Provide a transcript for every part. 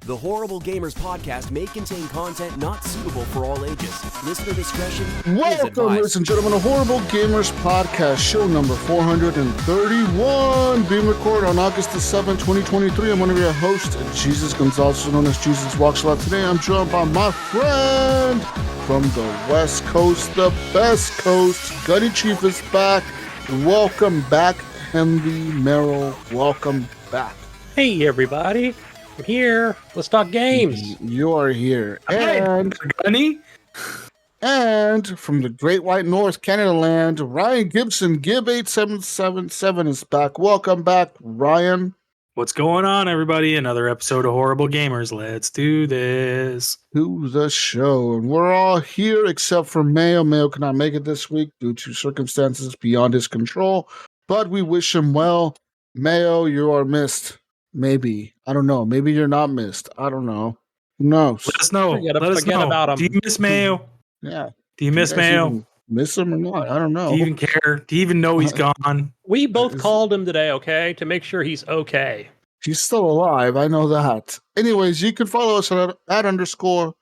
The Horrible Gamers podcast may contain content not suitable for all ages. Listener discretion is Welcome, advised. ladies and gentlemen, to Horrible Gamers podcast, show number 431, being recorded on August the 7th, 2023. I'm one of your hosts, Jesus Gonzalez, known as Jesus Walks a Lot. Today, I'm joined by my friend from the West Coast, the best coast. Gunny Chief is back. Welcome back, Henry Merrill. Welcome back. Hey, everybody. I'm here. Let's talk games. You are here. Hi, And Gunny. And from the Great White North, Canada land, Ryan Gibson, Gib8777 is back. Welcome back, Ryan. What's going on, everybody? Another episode of Horrible Gamers. Let's do this. To the show. And we're all here except for Mayo. Mayo cannot make it this week due to circumstances beyond his control, but we wish him well. Mayo, you are missed. Maybe. I don't know. Maybe you're not missed. I don't know. Who knows? Let us know. Let us know. about him. Do you miss Mayo? Yeah. Do you miss You guys Mayo? even miss him or not? I don't know. Do you even care? Do you even know he's gone? We both called him today, okay, to make sure he's okay. He's still alive. I know that. Anyways, you can follow us at _horrible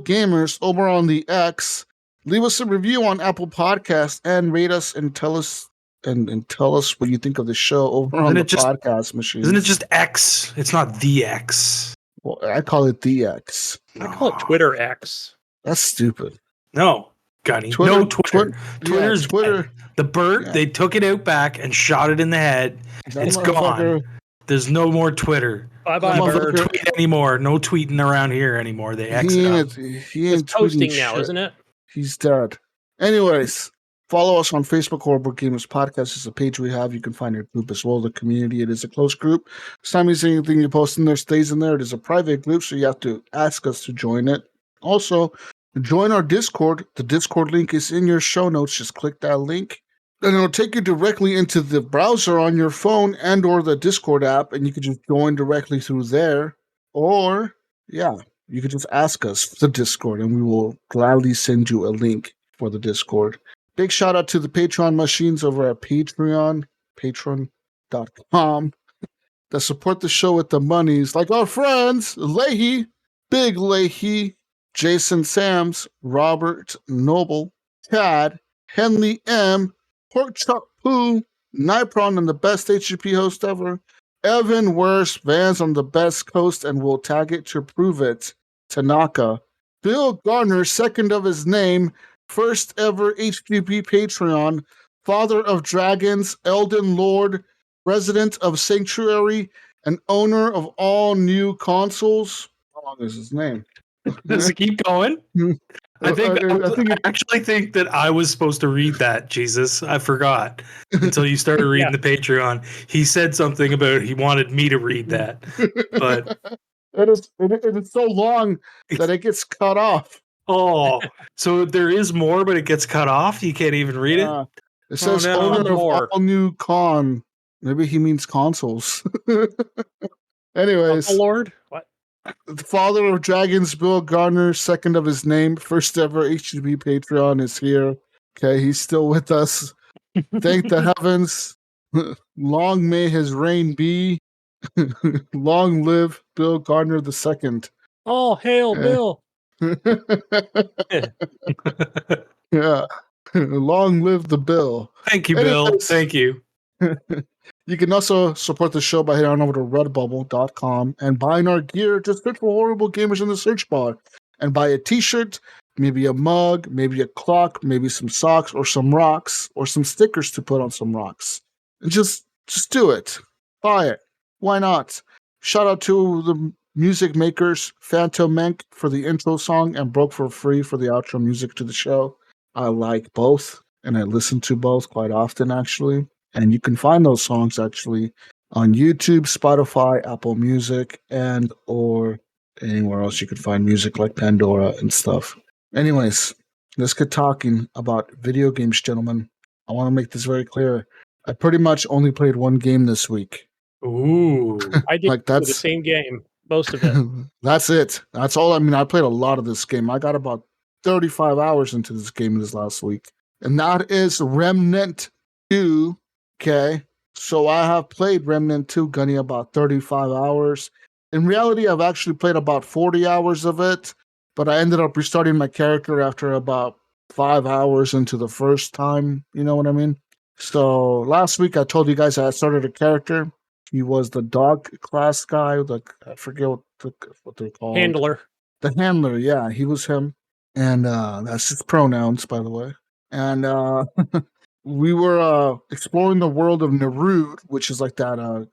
gamers over on the X. Leave us a review on Apple Podcasts and rate us and tell us what you think of the show over on the podcast machine. Isn't it just X? It's not the X. Well, I call it the X. I call it Twitter X. That's stupid. No, Gunny. Twitter, no Twitter. Twitter's Twitter. dead. The bird, they took it out back and shot it in the head. That It's motherfucker- gone. There's no more Twitter. Bye-bye, Don't bird. tweet anymore. No tweeting around here anymore. They exit He out. ain't It's tweeting toasting now, shit. isn't it? He's dead. Anyways, follow us on Facebook, Horrible Gamers Podcast. It's a page we have. You can find our group as well, the community. It is a closed group. This time you see anything you post in there stays in there. It is a private group, so you have to ask us to join it. Also, join our Discord. The Discord link is in your show notes. Just click that link, and it'll take you directly into the browser on your phone and or the Discord app, and you can just join directly through there. Or, yeah, you can just ask us for the Discord, and we will gladly send you a link for the Discord. Big shout out to the Patreon machines over at Patreon, patreon.com, that support the show with the monies, like our friends, Leahy, Big Leahy, Jason Sams, Robert Noble, Tad, Henley M, Pork Chop Poo, Nipron and the best HGP host ever, Evan Worst, Vans on the best coast and will tag it to prove it, Tanaka, Bill Garner, second of his name, first ever HGP Patreon, Father of Dragons, Elden Lord, Resident of Sanctuary, and owner of all new consoles. How long is his name? Does it keep going? I actually think that I was supposed to read that, Jesus. I forgot until you started reading the Patreon. He said something about he wanted me to read that. But it is so long that it gets cut off. oh, so there is more, but it gets cut off? You can't even read it? It says no, owner of more. all new con. Maybe he means consoles. Anyways. Oh, Lord? What? The Father of Dragons, Bill Garner, second of his name, first ever HGP Patreon is here. Okay, he's still with us. Thank the heavens. Long may his reign be. Long live Bill Garner the second. Oh, hail, Bill. Yeah. Long live the Bill. Thank you, Bill. Anyways. Thank you. You can also support the show by heading on over to redbubble.com and buying our gear. Just search for Horrible Gamers in the search bar and buy a t-shirt, maybe a mug, maybe a clock, maybe some socks or some rocks or some stickers to put on some rocks. And just do it. Buy it. Why not? Shout out to the music makers, Phantom Menk for the intro song and Broke for Free for the outro music to the show. I like both and I listen to both quite often, actually. And you can find those songs actually on YouTube, Spotify, Apple Music, and or anywhere else you could find music like Pandora and stuff. Anyways, let's get talking about video games, gentlemen. I want to make this very clear. I pretty much only played one game this week. Ooh. I did Like, the that's- same game, most of it. That's it. That's all. I mean, I played a lot of this game. I got about 35 hours into this game this last week. And that is Remnant 2. Okay. So I have played Remnant 2, Gunny, about 35 hours. In reality, I've actually played about 40 hours of it, but I ended up restarting my character after about 5 hours into the first time. You know what I mean? So last week I told you guys I started a character. He was the dog class guy. I forget what they're called. Handler. The handler, yeah, he was him. And that's his pronouns, by the way. And we were exploring the world of Nerud, which is like that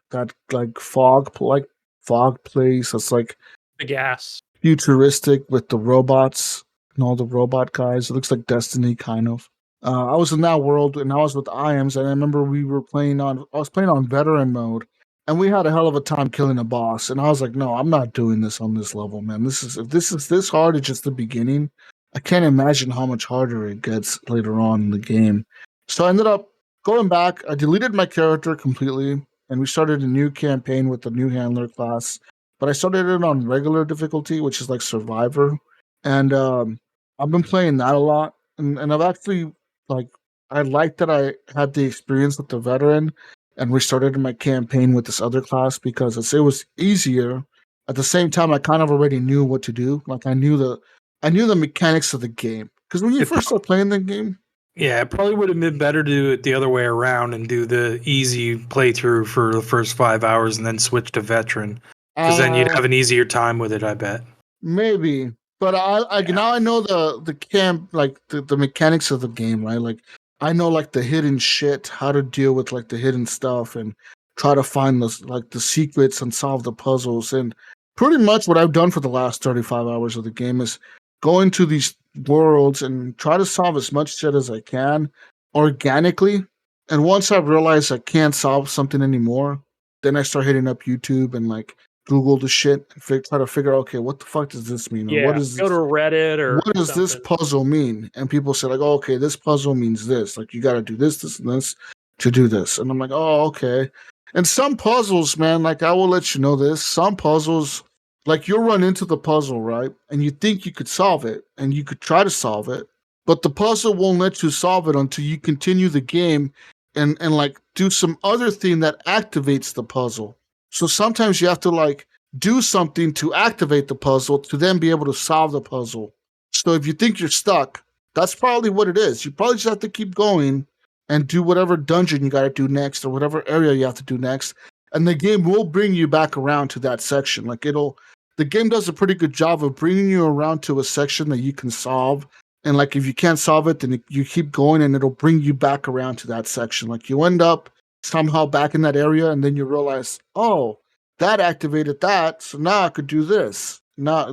like fog place. It's like The gas. futuristic with the robots and all the robot guys. It looks like Destiny, kind of. I was in that world, and I was with IAMS, and I remember I was playing on veteran mode, and we had a hell of a time killing a boss. And I was like, no, I'm not doing this on this level, man. If this is this hard, it's just the beginning. I can't imagine how much harder it gets later on in the game. So I ended up going back. I deleted my character completely, and we started a new campaign with the new handler class. But I started it on regular difficulty, which is like Survivor, and I've been playing that a lot. And I've actually like I like that I had the experience with the veteran and restarted my campaign with this other class because it was easier. At the same time, I kind of already knew what to do. Like I knew the mechanics of the game. Because when you first start playing the game, yeah, it probably would have been better to do it the other way around and do the easy playthrough for the first 5 hours and then switch to veteran. Because then you'd have an easier time with it, I bet. Maybe. But now I know the camp, like the mechanics of the game, right? Like I know like the hidden shit, how to deal with like the hidden stuff and try to find the secrets and solve the puzzles. And pretty much what I've done for the last 35 hours of the game is go into these worlds and try to solve as much shit as I can organically. And once I realize I can't solve something anymore, then I start hitting up YouTube and like Google the shit, try to figure out, okay, what the fuck does this mean? Yeah, Or what is go to Reddit or what does this puzzle mean? And people say like, oh, okay, this puzzle means this. Like you got to do this, this, and this to do this. And I'm like, oh, okay. And some puzzles, man, like I will let you know this. Some puzzles, like you'll run into the puzzle, right? And you think you could solve it, and you could try to solve it, but the puzzle won't let you solve it until you continue the game and like do some other thing that activates the puzzle. So sometimes you have to like do something to activate the puzzle to then be able to solve the puzzle. So if you think you're stuck, that's probably what it is. You probably just have to keep going and do whatever dungeon you got to do next or whatever area you have to do next. And the game will bring you back around to that section. Like the game does a pretty good job of bringing you around to a section that you can solve. And like if you can't solve it, then you keep going and it'll bring you back around to that section. Like you end up somehow back in that area and then you realize, oh, that activated that, so now I could do this.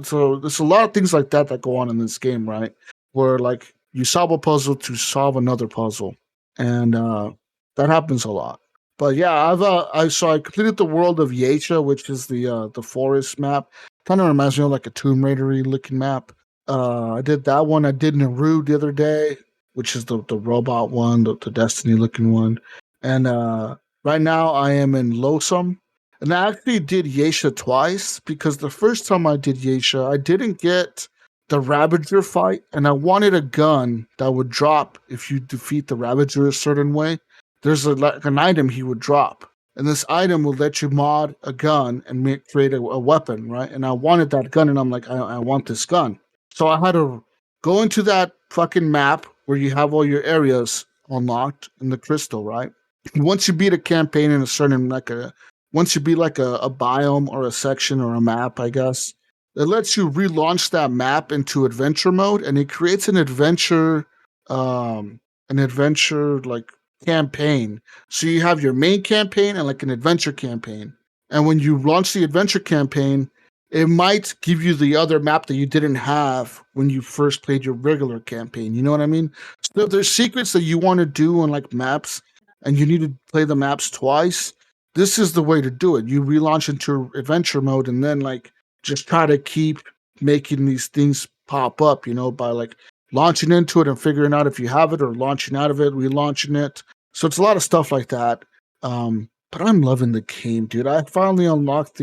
So there's a lot of things like that go on in this game, right? Where like you solve a puzzle to solve another puzzle, and that happens a lot. But yeah, I completed the world of Yecha, which is the forest map. Kind of reminds me of like a Tomb Raider-y looking map. I did that one. I did Nerud the other day, which is the robot one, the Destiny looking one, and right now I am in Losum. And I actually did Yeisha twice because the first time I did Yeisha, I didn't get the Ravager fight, and I wanted a gun that would drop if you defeat the Ravager a certain way. There's an item he would drop, and this item will let you mod a gun and create a weapon, right? And I wanted that gun, and I'm like, I want this gun. So I had to go into that fucking map where you have all your areas unlocked in the crystal, right? Once you beat a campaign in a certain once you beat like a biome or a section or a map, I guess, it lets you relaunch that map into adventure mode, and it creates an adventure like campaign. So you have your main campaign and like an adventure campaign. And when you launch the adventure campaign, it might give you the other map that you didn't have when you first played your regular campaign. You know what I mean? So if there's secrets that you want to do on like maps and you need to play the maps twice, this is the way to do it. You relaunch into adventure mode and then like just try to keep making these things pop up, by like launching into it and figuring out if you have it or launching out of it, relaunching it. So it's a lot of stuff like that. But I'm loving the game, dude. I finally unlocked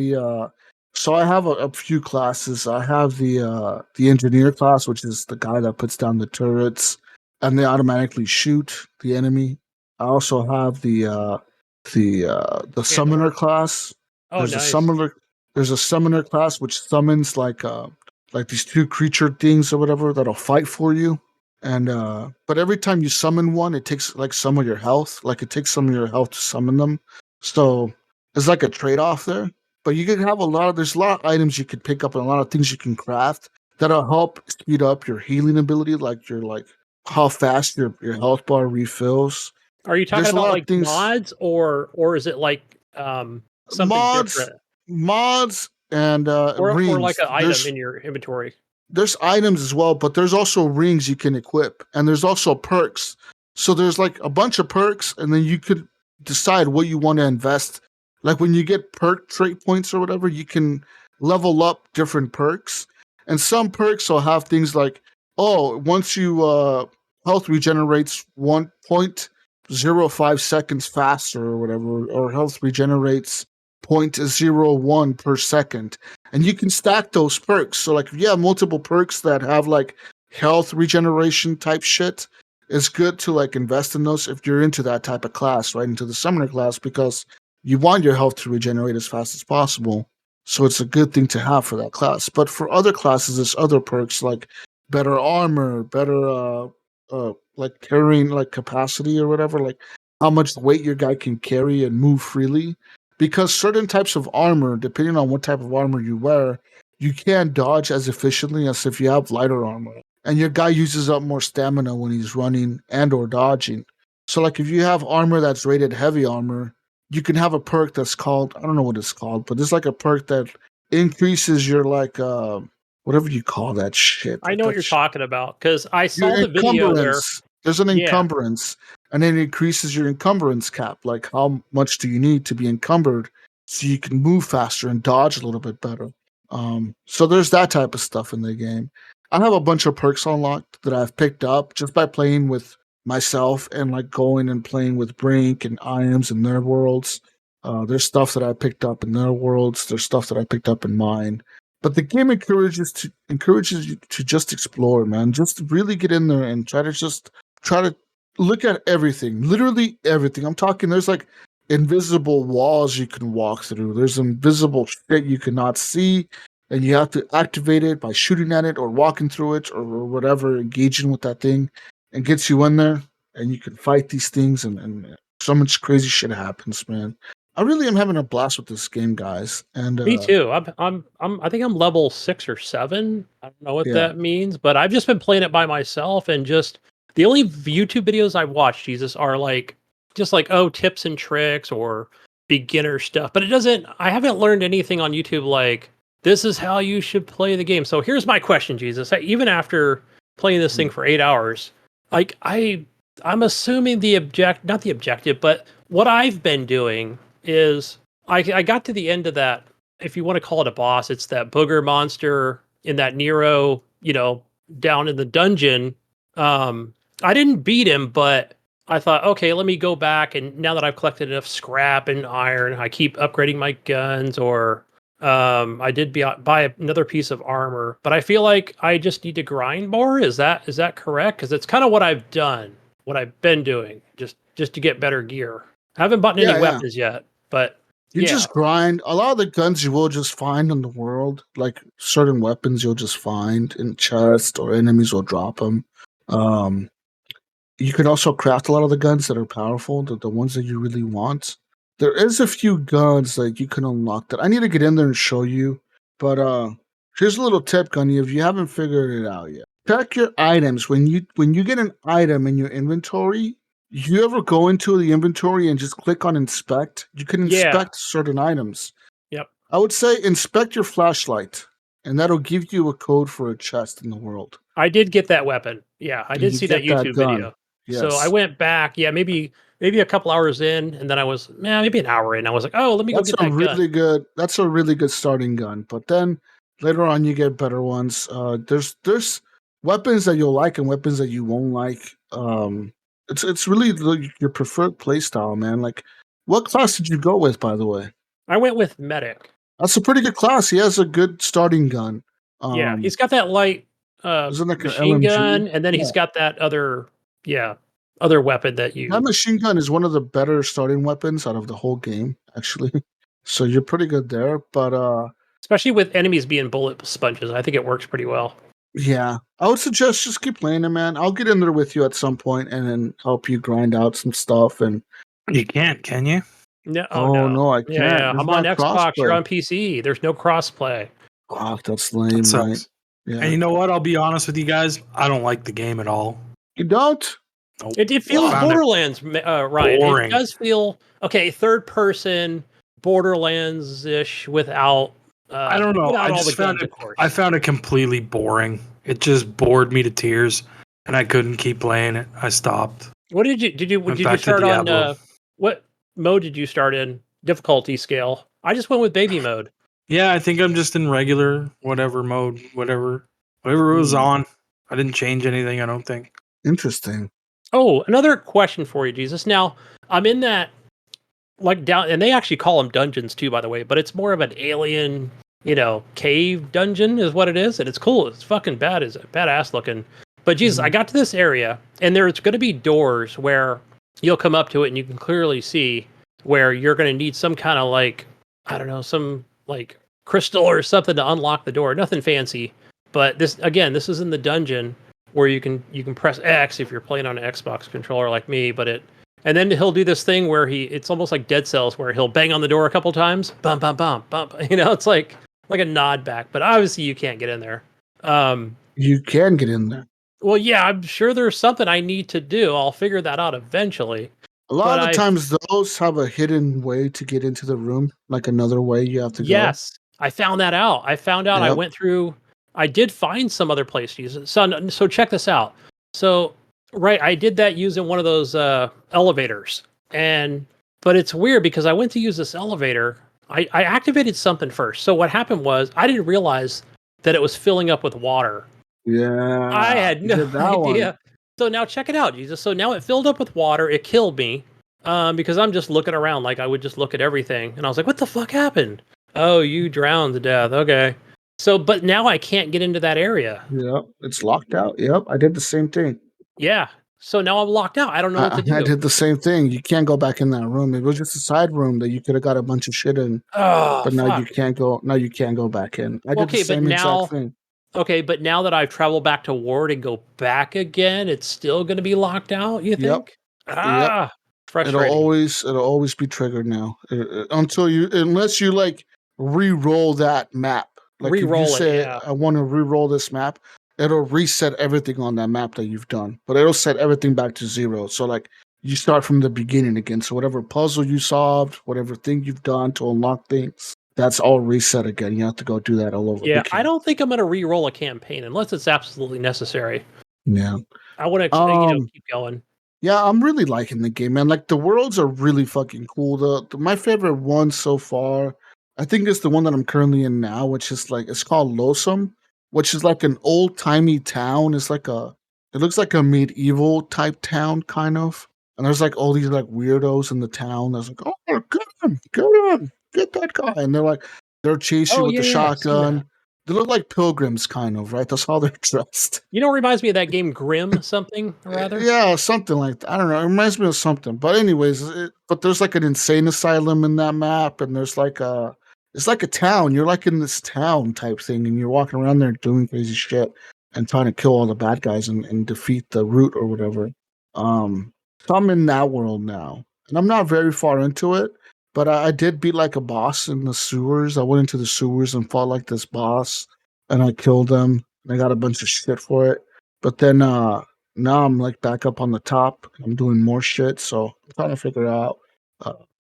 so I have a few classes. I have the engineer class, which is the guy that puts down the turrets and they automatically shoot the enemy. I also have the summoner class. Oh, There's nice. a summoner. There's a summoner class which summons like these two creature things or whatever that'll fight for you. And but every time you summon one, it takes like some of your health. Like it takes some of your health to summon them. So it's like a trade-off there. But you can have there's a lot of items you could pick up and a lot of things you can craft that'll help speed up your healing ability, like how fast your health bar refills. Are you talking There's a about lot of like things mods or is it like something mods different? mods and Or like rings. an item in your inventory? There's items as well, but there's also rings you can equip, and there's also perks. So there's like a bunch of perks, and then you could decide what you want to invest. Like when you get perk trait points or whatever, you can level up different perks. And some perks will have things like, oh, once you health regenerates 1.05 seconds faster or whatever, or health regenerates 0.01 per second, and you can stack those perks. So like if you have multiple perks that have like health regeneration type shit, it's good to like invest in those if you're into that type of class, right? Into the summoner class, because you want your health to regenerate as fast as possible. So it's a good thing to have for that class. But for other classes, there's other perks like better armor, better like carrying like capacity or whatever, like how much weight your guy can carry and move freely. Because certain types of armor, depending on what type of armor you wear, you can't dodge as efficiently as if you have lighter armor. And your guy uses up more stamina when he's running and or dodging. So like if you have armor that's rated heavy armor, you can have a perk that's called, I don't know what it's called, but it's like a perk that increases your like whatever you call that shit. I Like know what that you're talking about because I saw your the video where encumbrance. There's an yeah, encumbrance, and then it increases your encumbrance cap. Like how much do you need to be encumbered so you can move faster and dodge a little bit better. So there's that type of stuff in the game. I have a bunch of perks unlocked that I've picked up just by playing with myself and like going and playing with Brink and Iams and their worlds. There's stuff that I picked up in their worlds. There's stuff that I picked up in mine. But the game encourages you to just explore, man. Just really get in there and try to look at everything, literally everything. I'm talking. There's like invisible walls you can walk through. There's invisible shit you cannot see, and you have to activate it by shooting at it or walking through it or whatever, engaging with that thing, and gets you in there, and you can fight these things, and so much crazy shit happens, man. I really am having a blast with this game, guys. And me too. I think I'm level 6 or 7. I don't know what yeah, that means, but I've just been playing it by myself and just the only YouTube videos I've watched, Jesus, are like just like tips and tricks or beginner stuff. But I haven't learned anything on YouTube like this is how you should play the game. So here's my question, Jesus. Even after playing this thing for 8 hours, like I'm assuming not the objective, but what I've been doing is I got to the end of that, if you want to call it a boss, it's that booger monster in that Nero, down in the dungeon. I didn't beat him, but I thought, okay, let me go back, and now that I've collected enough scrap and iron, I keep upgrading my guns, or I did buy another piece of armor, but I feel like I just need to grind more. Is that correct? Because it's kind of what I've done, what I've been doing, just to get better gear. I haven't bought any yeah. weapons yet, but You just grind. A lot of the guns you will just find in the world, like certain weapons you'll just find in chests or enemies will drop them. You can also craft a lot of the guns that are powerful, the ones that you really want. There is a few guns that you can unlock that I need to get in there and show you. But here's a little tip, Gunny, if you haven't figured it out yet. Check your items. When you get an item in your inventory, you ever go into the inventory and just click on inspect? You can Yeah. inspect certain items. Yep. I would say inspect your flashlight, and that'll give you a code for a chest in the world. I did get that weapon. Yeah, I And did you see that get that YouTube gun. video. So I Yes. went back, maybe a couple hours in, and then I was, maybe an hour in. I was like, oh, let me go get that gun. That's a really good starting gun. But then later on you get better ones. There's weapons that you'll like and weapons that you won't like. It's really your preferred playstyle, man. Like, what class did you go with, by the way? I went with medic. That's a pretty good class. He has a good starting gun. Yeah, he's got that light Isn't like an machine LMG? gun, and then Yeah. he's got that other weapon that That you. machine gun is one of the better starting weapons out of the whole game, actually. So you're pretty good there. But especially with enemies being bullet sponges. I think it works pretty well. Yeah, I would suggest just keep playing it, man. I'll get in there with you at some point and then help you grind out some stuff. And You can't, can you? No, oh no, I yeah, can't. yeah. There's I'm on not Xbox. You're crossplay. on PC. There's no crossplay. Oh, that's That lame, right? sucks. Yeah. And you know what? I'll be honest with you guys. I don't like the game at all. You don't? Nope. It feels Found it Borderlands, Ryan. boring. It does feel okay. Third person Borderlands ish without. I don't know. Without I all just the found guns, it. of course. I found it completely boring. It just bored me to tears, and I couldn't keep playing it. I stopped. What did you Went you back to start on? Diablo. What mode did you start in? Difficulty scale. I just went with baby mode. Yeah, I think I'm just in regular whatever mode, whatever it was on. I didn't change anything. I don't think. Interesting. Oh, another question for you, Jesus. Now I'm in that like down, and they actually call them dungeons too, by the way. But it's more of an alien, cave dungeon is what it is, and it's cool. It's fucking badass looking. But Jesus, I got to this area, and there's going to be doors where you'll come up to it, and you can clearly see where you're going to need some kind of like, I don't know, some like crystal or something to unlock the door. Nothing fancy, but this is in the dungeon where you can press X if you're playing on an Xbox controller like me. And then he'll do this thing where it's almost like Dead Cells, where he'll bang on the door a couple times, bump, bump, bump, bump. It's like a nod back, but obviously you can't get in there. You can get in there. Well, yeah, I'm sure there's something I need to do. I'll figure that out eventually. A lot of the times, those have a hidden way to get into the room, like another way you have to go. Yes, I found that out. I Yep. went through. I did find some other place to use it. So check this out. So right, I did that using one of those elevators, but it's weird because I went to use this elevator. I activated something first. So what happened was I didn't realize that it was filling up with water. Yeah. I had you no did that idea. one. So now check it out, Jesus. So now it filled up with water. It killed me because I'm just looking around like I would just look at everything. And I was like, what the fuck happened? Oh, you drowned to death. Okay. So, but now I can't get into that area. Yep. It's locked out. Yep. I did the same thing. Yeah. So now I'm locked out. I don't know what to do. I did the same thing. You can't go back in that room. It was just a side room that you could have got a bunch of shit in. Oh, but now fuck. you can't go. Now you can't go back in. I did the Okay, but same now- exact thing. Okay, but now that I've traveled back to Ward and go back again, it's still going to be locked out, you think? Yep. Frustrating. It'll always be triggered now unless you like re-roll that map. Like Re-roll if you it, say yeah. I want to re-roll this map, it'll reset everything on that map that you've done, but it'll set everything back to zero. So like you start from the beginning again. So whatever puzzle you solved, whatever thing you've done to unlock things, that's all reset again. You have to go do that all over. Yeah, again. I don't think I'm going to re-roll a campaign unless it's absolutely necessary. Yeah. I want to keep going. Yeah, I'm really liking the game, man. Like the worlds are really fucking cool. My favorite one so far, I think, is the one that I'm currently in now, which is like it's called Losum, which is like an old timey town. It looks like a medieval type town kind of, and there's like all these like weirdos in the town. There's like, oh, get that guy, and they're chasing you with the shotgun. They look like pilgrims, kind of, right? That's how they're dressed. Reminds me of that game Grim something or other. Yeah, something like that. I don't know. It reminds me of something. But anyways, but there's like an insane asylum in that map, and there's it's like a town. You're like in this town type thing, and you're walking around there doing crazy shit and trying to kill all the bad guys and defeat the root or whatever. So I'm in that world now, and I'm not very far into it. But I did beat like a boss in the sewers. I went into the sewers and fought like this boss, and I killed him. And I got a bunch of shit for it. But then now I'm like back up on the top. I'm doing more shit, so I'm trying to figure out.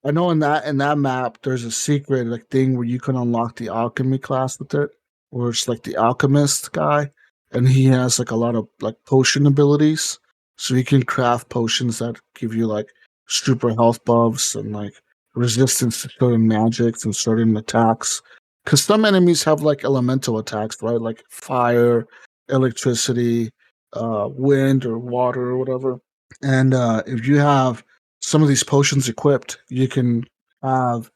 I know in that map there's a secret like thing where you can unlock the alchemy class with it, where it's like the alchemist guy, and he has like a lot of like potion abilities, so you can craft potions that give you like super health buffs and like resistance to certain magics and certain attacks. Because some enemies have like elemental attacks, right? Like fire, electricity, wind, or water, or whatever. And if you have some of these potions equipped, you can have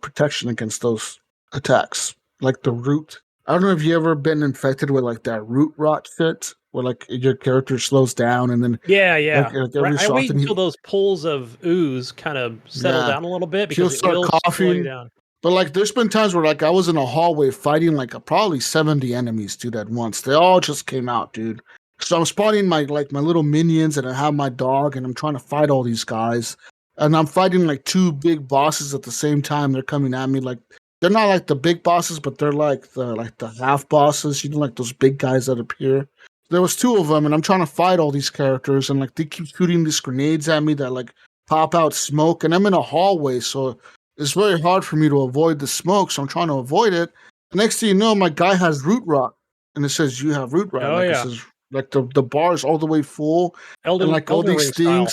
protection against those attacks. Like the root. I don't know if you ever been infected with like that root rot shit, where like your character slows down and then Yeah. like every I so wait often until those pools of ooze kind of settle down a little bit because he'll start it will slow you coughing. down. But like, there's been times where like I was in a hallway fighting like probably 70 enemies, dude, at once. They all just came out, dude. So I'm spawning my little minions, and I have my dog, and I'm trying to fight all these guys, and I'm fighting like two big bosses at the same time. They're coming at me like they're not like the big bosses, but they're like the half bosses. You know, like those big guys that appear. There was two of them, and I'm trying to fight all these characters, and like they keep shooting these grenades at me that like pop out smoke, and I'm in a hallway, so it's very hard for me to avoid the smoke, so I'm trying to avoid it. The next thing you know, my guy has root rot, and it says you have root rot. Oh Like it yeah, says, like the bar is all the way full, and like Elden Ring style.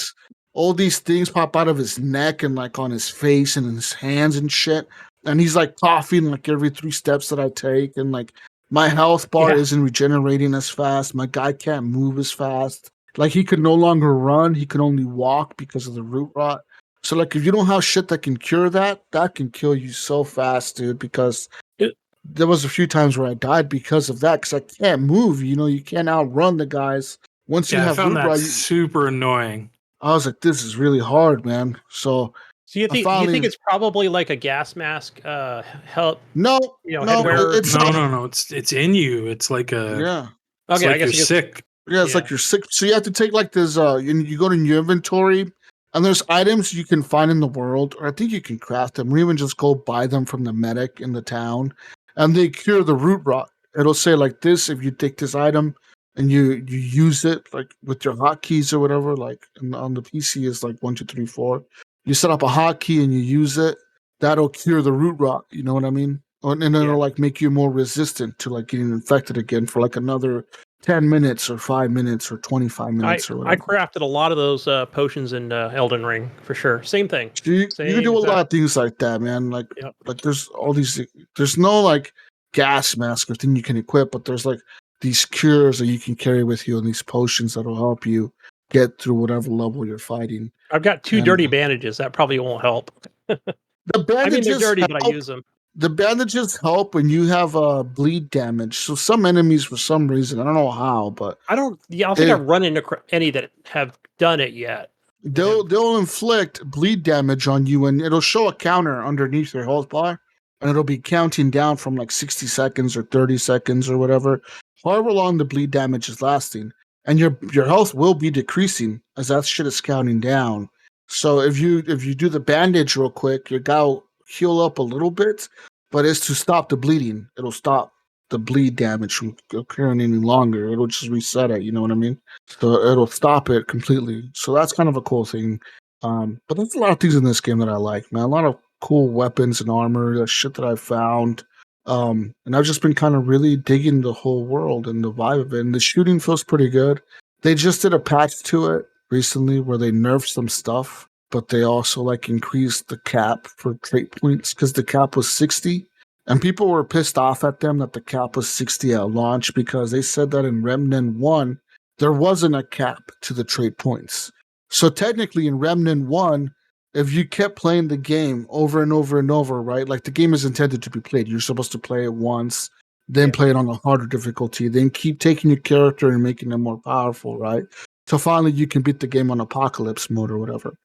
all these things pop out of his neck and like on his face and in his hands and shit. And he's like coughing like every 3 steps that I take, and like my health bar Yeah. isn't regenerating as fast. My guy can't move as fast. Like he could no longer run; he could only walk because of the root rot. So like if you don't have shit that can cure that, that can kill you so fast, dude, because It- there was a few times where I died because of that, because I can't move. You know, you can't outrun the guys. Once you Yeah, I have found root that rot, super annoying. I was like, this is really hard, man. So So you I think finally it's probably like a gas mask help, no, you know, no, headwear? it's No, not. no, no. It's in you. It's like Yeah, it's Okay, I like guess you're you guess sick. yeah, it's Yeah. like you're sick. So you have to take like this. You go to your inventory, and there's items you can find in the world, or I think you can craft them, or even just go buy them from the medic in the town, and they cure the root rot. It'll say like this: if you take this item and you use it like with your hotkeys or whatever, like on the PC is like 1 2 3 4. You set up a hotkey and you use it, that'll cure the root rot. You know what I mean? And then Yeah. it'll like make you more resistant to like getting infected again for like another 10 minutes or 5 minutes or 25 minutes or I whatever. crafted a lot of those potions in Elden Ring for sure. Same thing. So you can Same do a lot exact. of things like that, man. Yep. Like there's all these, there's no like gas mask or thing you can equip, but there's like these cures that you can carry with you and these potions that'll help you get through whatever level you're fighting. I've got 2 And dirty bandages. That probably won't help. the I mean, they're bandages dirty, but I help. use them. The bandages help when you have bleed damage. So some enemies, for some reason, I don't know how, but I don't. Yeah, I don't think I've run into any that have done it yet. they'll inflict bleed damage on you, and it'll show a counter underneath your health bar, and it'll be counting down from like 60 seconds or 30 seconds or whatever, however long the bleed damage is lasting, and your health will be decreasing as that shit is counting down. So if you do the bandage real quick, your guy will heal up a little bit, but it's to stop the bleeding. It'll stop the bleed damage from occurring any longer. It'll just reset it. You know what I mean? So it'll stop it completely. So that's kind of a cool thing. But there's a lot of things in this game that I like, man. A lot of cool weapons and armor, the shit that I found. And I've just been kind of really digging the whole world and the vibe of it. And the shooting feels pretty good. They just did a patch to it recently where they nerfed some stuff, but they also like increased the cap for trait points because the cap was 60. And people were pissed off at them that the cap was 60 at launch because they said that in Remnant 1, there wasn't a cap to the trait points. So technically in Remnant 1, if you kept playing the game over and over and over, right? Like the game is intended to be played. You're supposed to play it once, then play it on a harder difficulty, then keep taking your character and making them more powerful, right? So finally you can beat the game on apocalypse mode or whatever.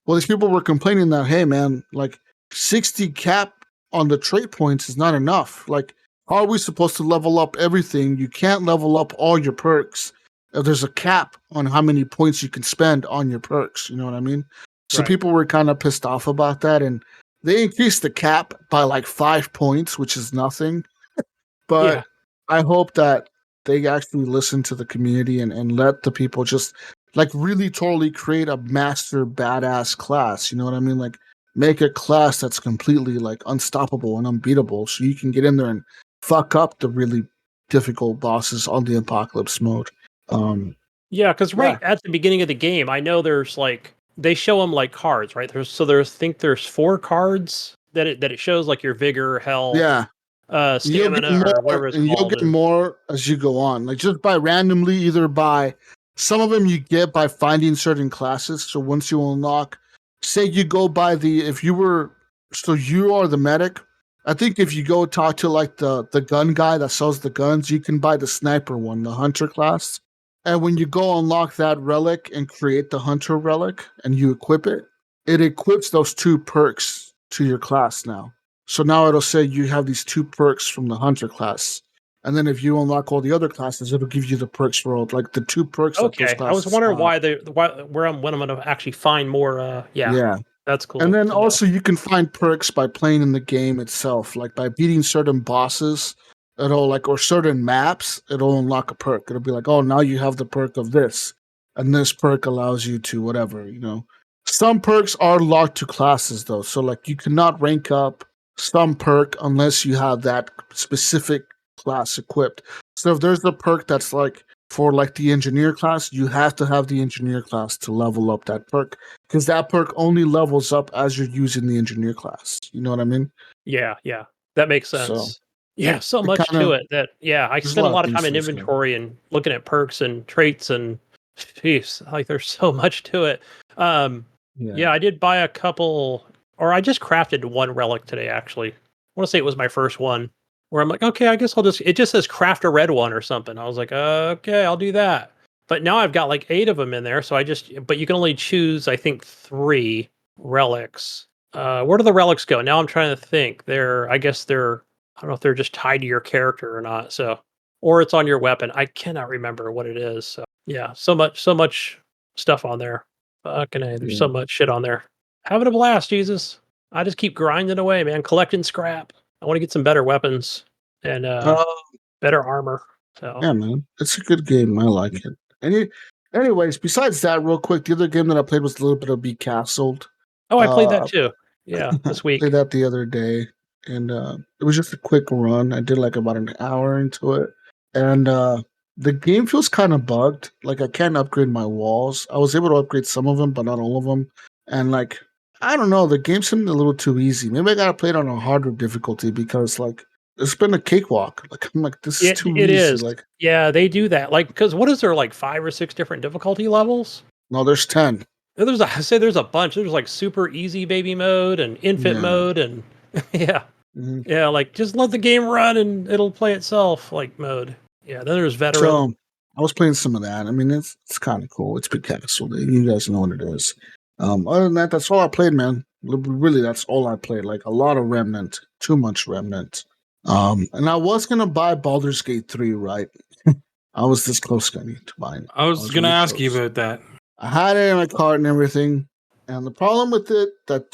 Well, these people were complaining that, hey man, like 60 cap on the trait points is not enough. Like, how are we supposed to level up everything? You can't level up all your perks if there's a cap on how many points you can spend on your perks. You know what I mean? So Right. people were kind of pissed off about that, and they increased the cap by like 5 points, which is nothing. But Yeah. I hope that they actually listen to the community and let the people just like really totally create a master badass class. You know what I mean? Like make a class that's completely like unstoppable and unbeatable so you can get in there and fuck up the really difficult bosses on the apocalypse mode. Yeah, because Yeah. right at the beginning of the game, I know there's like they show them like cards, right? There's 4 cards that it shows like your vigor, health, Yeah. You'll get stamina, or more, whatever it's and you'll called. get And more as you go on. Like just by randomly, either by some of them you get by finding certain classes. So once you unlock, say you go by if you were, so you are the medic. I think if you go talk to like the gun guy that sells the guns, you can buy the sniper one, the hunter class. And when you go unlock that relic and create the hunter relic and you equip it, it equips those 2 perks to your class now. So now it'll say you have these 2 perks from the hunter class. And then if you unlock all the other classes, it'll give you the perks for all, like the 2 perks that those Okay, I was classes wondering have. when I'm going to actually find more. Yeah. That's cool. And then to know. also you can find perks by playing in the game itself, like by beating certain bosses. It'll or certain maps, it'll unlock a perk. It'll be like, oh, now you have the perk of this, and this perk allows you to whatever. Some perks are locked to classes though, so like you cannot rank up some perk unless you have that specific class equipped. So if there's a perk that's like for like the engineer class, you have to have the engineer class to level up that perk, because that perk only levels up as you're using the engineer class. You know what I mean? Yeah, that makes So sense. Yeah, so it much kind to of it that I there's a spend a lot of lot of things time to in this game. inventory and looking at perks and traits and jeez, like there's so much to it. Yeah. I did buy a couple, or I just crafted one relic today actually. I want to say it was my first one where I'm like, okay, I guess it just says craft a red one or something. I was like, okay, I'll do that. But now I've got like 8 of them in there, so but you can only choose I think 3 relics. Where do the relics go? Now I'm trying to think. I don't know if they're just tied to your character or not. So, or it's on your weapon. I cannot remember what it is. So, yeah, so much stuff on there. Fucking A, there's Yeah. so much shit on there. Having a blast, Jesus. I just keep grinding away, man, collecting scrap. I want to get some better weapons and better armor. So, Yeah, man, it's a good game. I like it. Anyways, besides that, real quick, the other game that I played was a little bit of Be Castled. oh, I played that Uh, too. Yeah, this week. played that the other day, and it was just a quick run. I did like about an hour into it, and the game feels kind of bugged. Like I can't upgrade my walls. I was able to upgrade some of them, but not all of them. And like I don't know, the game seemed a little too easy. Maybe I gotta play it on a harder difficulty because like it's been a cakewalk. Like I'm like this is too It easy. is. Like Yeah, they do that. Like, because what is there, like 5 or 6 different difficulty levels? no, there's 10. I say there's a bunch. There's like super easy baby mode and infant Yeah. mode and yeah, Mhm. yeah. Like just let the game run and it'll play itself like mode. Yeah. Then there's veteran. So I was playing some of that. I mean, it's kind of cool. It's Big Castle. You guys know what it is. Other than that, that's all I played, man. Really, that's all I played. Like a lot of Remnant, too much Remnant. And I was gonna buy Baldur's Gate 3, right? I was this close, Gunny, to buying it. I was gonna really ask you close. about that. I had it in my cart and everything. And the problem with it, the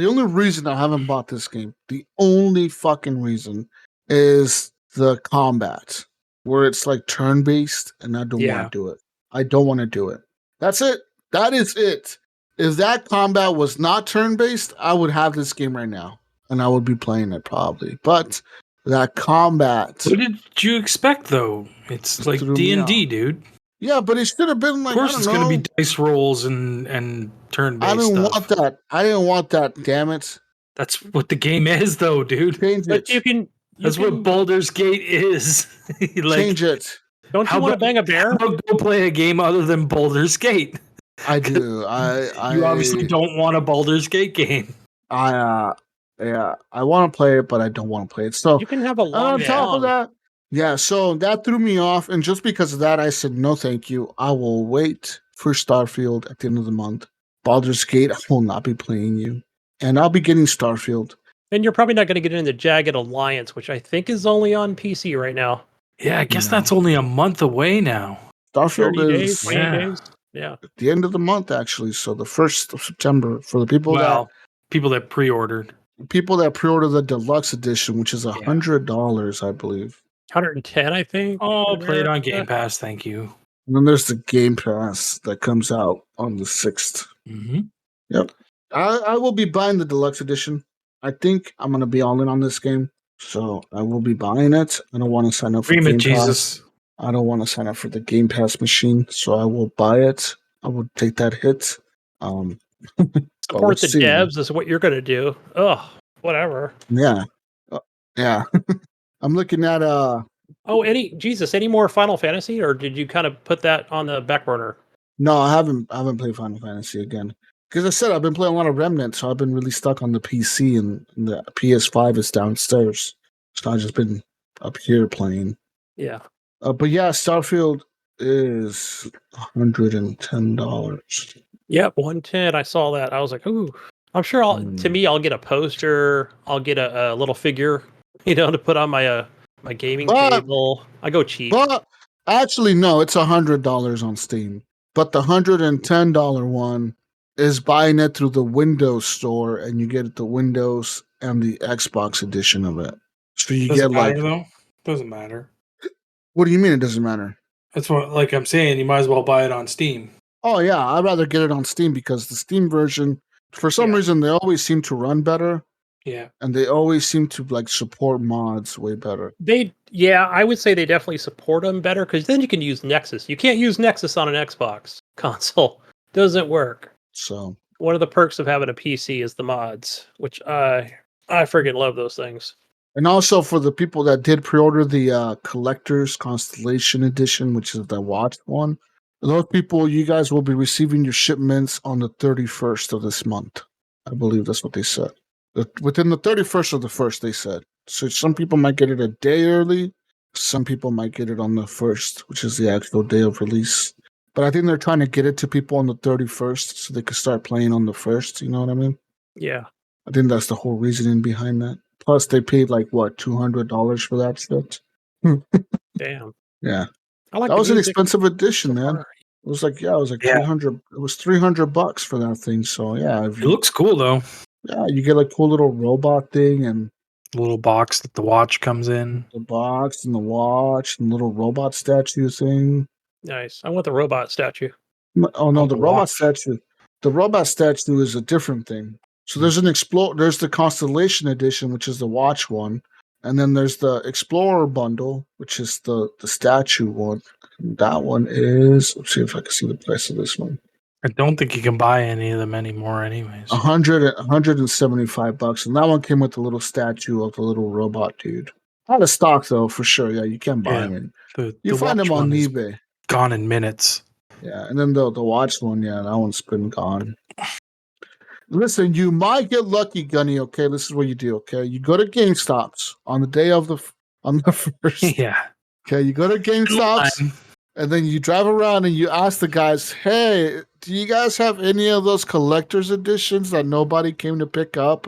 only reason I haven't bought this game, the only fucking reason is the combat, where it's like turn based, and I don't want to do it. I don't want to do it. That's it. That is it. If that combat was not turn based, I would have this game right now, and I would be playing it probably. But that combat, What did you expect, though? It's like threw me D&D, off. dude. Yeah, but it should have been like, Of course, I don't it's know. going to be dice rolls and turn-based I didn't stuff. want that. I didn't want that. Damn it! That's what the game is, though, dude. Change But it. That's what Baldur's Gate is. Like, Change it. Don't you want to bang a how bear? about go play a game other than Baldur's Gate? I do. You obviously don't want a Baldur's Gate game. Yeah, I want to play it, but I don't want to play it. So You can have a long on top of song. that, yeah. So that threw me off, and just because of that, I said no, thank you. I will wait for Starfield at the end of the month. Baldur's Gate, I will not be playing you, and I'll be getting Starfield. And you're probably not going to get into Jagged Alliance, which I think is only on PC right now. Yeah, I guess No. that's only a month away now. Starfield 30 days, is 20 days. Yeah. at the end of the month, actually. So the 1st of September for the people People that pre-ordered. that pre-order the deluxe edition, which is $100, I believe. 110, I think. Oh, in play it on America. Game Pass, thank you. And then there's the Game Pass that comes out on the 6th. Mm-hmm. Yep. I will be buying the deluxe edition. I think I'm going to be all in on this game. So I will be buying it. I don't want to sign up for Dream it, Game Jesus. Pass. I don't want to sign up for the Game Pass machine. So I will buy it. I will take that hit. Support the devs is what you're going to do. Ugh, whatever. Yeah. Yeah. I'm looking at Oh, any more Final Fantasy, or did you kind of put that on the back burner? No, I haven't played Final Fantasy again. Because I said I've been playing a lot of Remnant, so I've been really stuck on the PC, and the PS5 is downstairs. So I've just been up here playing. Yeah. But yeah, Starfield is $110. Yep, 110. I saw that. I was like, ooh. I'm sure I'll get a poster. I'll get a little figure, to put on my my gaming table. I go cheap. But actually, no, it's $100 on Steam. But the $110 one is buying it through the Windows store, and you get the Windows and the Xbox edition of it. So you Doesn't get matter, though. Doesn't matter. What do you mean it doesn't matter? That's what, like I'm saying, you might as well buy it on Steam. Oh yeah, I'd rather get it on Steam because the Steam version, for some reason, they always seem to run better. Yeah. And they always seem to like support mods way better. I would say they definitely support them better because then you can use Nexus. You can't use Nexus on an Xbox console. Doesn't work. So one of the perks of having a PC is the mods, which I friggin' love those things. And also for the people that did pre-order the Collector's Constellation Edition, which is the watch one, those people, you guys will be receiving your shipments on the 31st of this month. I believe that's what they said. Within the 31st of the 1st, they said. So some people might get it a day early. Some people might get it on the 1st, which is the actual day of release. But I think they're trying to get it to people on the 31st so they can start playing on the 1st. You know what I mean? Yeah. I think that's the whole reasoning behind that. Plus, they paid like, what, $200 for that shit? Damn. Yeah. That was an expensive edition, so man. It was like, 300. It was $300 for that thing. So, yeah. It looks cool, though. Yeah, you get like cool little robot thing and a little box that the watch comes in. The box and the watch and little robot statue thing. Nice. I want the robot statue. Oh no, the robot statue. The robot statue is a different thing. So there's there's the Constellation Edition, which is the watch one, and then there's the Explorer bundle, which is the statue one. That one is, let's see if I can see the price of this one. I don't think you can buy any of them anymore anyways. $175, and that one came with the little statue of the little robot dude. Out of stock though, for sure. Yeah, you can buy them. You find them on eBay. Gone in minutes. Yeah, and then the watch one, yeah, that one's been gone. Listen, you might get lucky, Gunny. Okay, this is what you do. Okay, you go to GameStops on the day of on the 1st. Yeah. Okay, you go to GameStops. And then you drive around and you ask the guys, hey, do you guys have any of those collector's editions that nobody came to pick up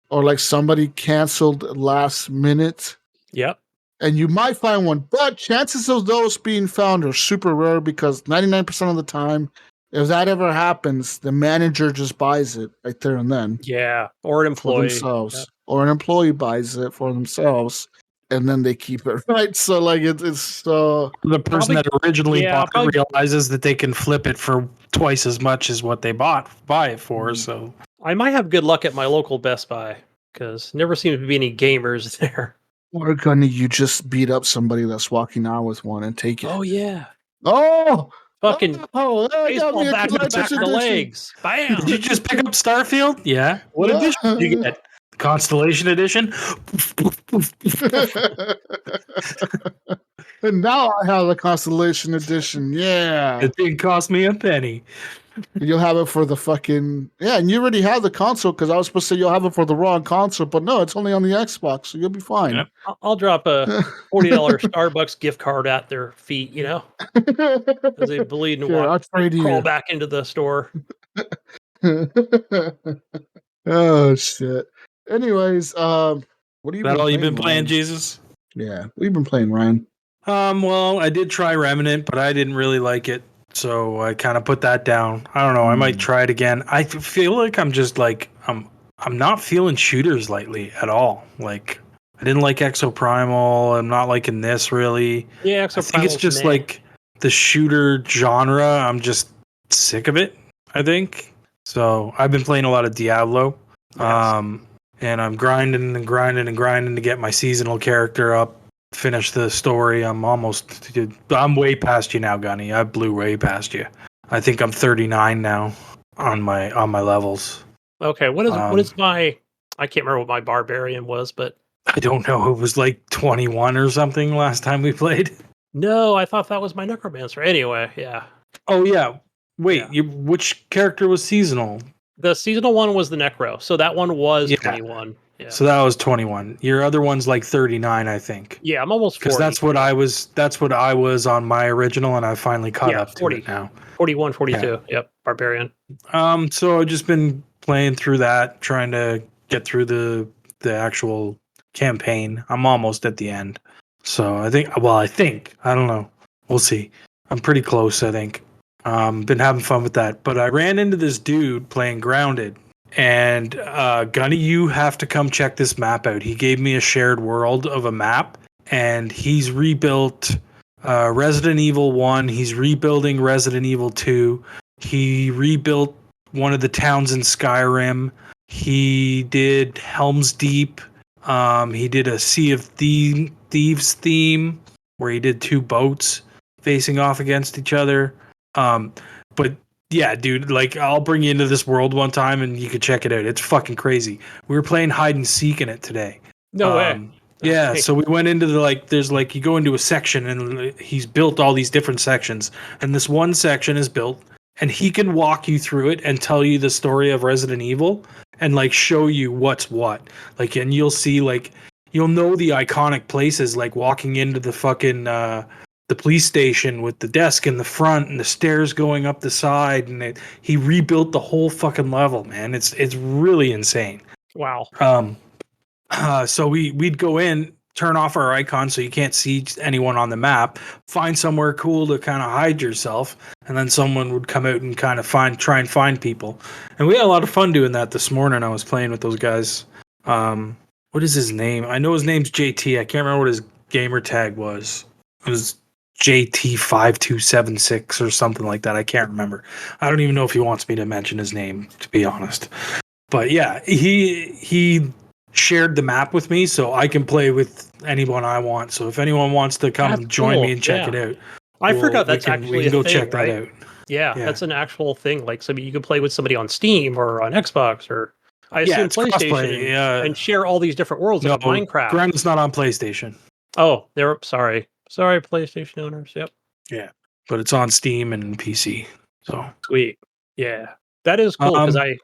or like somebody canceled last minute? Yep. And you might find one, but chances of those being found are super rare because 99% of the time, if that ever happens, the manager just buys it right there and then. Yeah, or an employee. For themselves. Yep. Or an employee buys it for themselves. And then they keep it, right? So, like, it's the person that originally bought it realizes that they can flip it for twice as much as what they buy it for. So, I might have good luck at my local Best Buy because never seems to be any gamers there. Or Gunny, you just beat up somebody that's walking out with one and take it. Oh yeah! Oh, fucking baseball back to back her legs! Bam! Did you just pick up Starfield? Yeah. What edition did you get? Constellation Edition. And now I have the Constellation Edition. Yeah. It didn't cost me a penny. You'll have it for the fucking... Yeah, and you already have the console because I was supposed to say you'll have it for the wrong console, but no, it's only on the Xbox, so you'll be fine. Yep. I'll drop a $40 Starbucks gift card at their feet, because they bleed and crawl back into the store. Oh, shit. Anyways, what have you been all you've been playing, Jesus? Yeah, what have you been playing, Ryan? Well, I did try Remnant, but I didn't really like it, so I kind of put that down. I don't know. I might try it again. I feel like I'm just like I'm not feeling shooters lately at all. Like I didn't like Exoprimal. I'm not liking this really. Yeah, I think it's just like the shooter genre. I'm just sick of it, I think. So I've been playing a lot of Diablo. Yes. And I'm grinding to get my seasonal character up, finish the story. I'm way past you now, Gunny. I blew way past you. I think I'm 39 now on my levels. Okay, what is my... I can't remember what my barbarian was, but... I don't know. It was like 21 or something last time we played. No, I thought that was my necromancer. Anyway, yeah. Oh, yeah. Wait, which character was seasonal? The seasonal one was the Necro, so that one was 21. Yeah. So that was 21. Your other one's like 39, I think. Yeah, I'm almost 40. Because that's what I was on my original, and I finally caught up 40, to it now. 41, 42. Yeah. Yep, barbarian. So I've just been playing through that, trying to get through the actual campaign. I'm almost at the end. So I think I don't know. We'll see. I'm pretty close, I think. Been having fun with that. But I ran into this dude playing Grounded. And Gunny, you have to come check this map out. He gave me a shared world of a map, and he's rebuilt Resident Evil 1. He's rebuilding Resident Evil 2. He rebuilt one of the towns in Skyrim. He did Helm's Deep. He did a Sea of Thieves theme where he did 2 boats facing off against each other. But yeah, dude, like I'll bring you into this world one time and you could check it out. It's fucking crazy. We were playing hide and seek in it today. No way. Yeah, so we went into there's you go into a section and he's built all these different sections. And this one section is built and he can walk you through it and tell you the story of Resident Evil and show you what's what. And you'll see you'll know the iconic places, like walking into the fucking the police station with the desk in the front and the stairs going up the side, and he rebuilt the whole fucking level, man. It's really insane. Wow. So we'd go in, turn off our icon so you can't see anyone on the map, find somewhere cool to kind of hide yourself, and then someone would come out and kind of try and find people. And we had a lot of fun doing that this morning. I was playing with those guys. What is his name? I know his name's JT. I can't remember what his gamer tag was. It was JT5276 or something like that. I can't remember. I don't even know if he wants me to mention his name, to be honest. But yeah, he shared the map with me so I can play with anyone I want. So if anyone wants to come join me and check it out, I forgot that's actually we can go a thing, check right? that out. Yeah, that's an actual thing. You can play with somebody on Steam or on Xbox or I assume PlayStation and share all these different worlds like Minecraft. Grounded's not on PlayStation. Oh, sorry, PlayStation owners. Yep. Yeah, but it's on Steam and PC. So sweet. Yeah, that is cool because I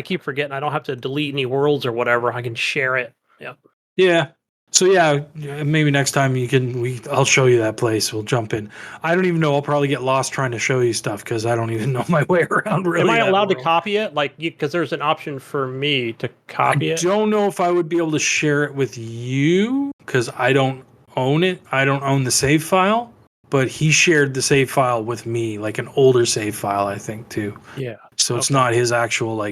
keep forgetting I don't have to delete any worlds or whatever. I can share it. Yep. Yeah. So maybe next time I'll show you that place. We'll jump in. I don't even know. I'll probably get lost trying to show you stuff because I don't even know my way around. Really, am I allowed to copy it? Because there's an option for me to copy it. I don't know if I would be able to share it with you because I don't own it. I don't own the save file. But he shared the save file with me, like an older save file, I think too. Yeah. So it's not his actual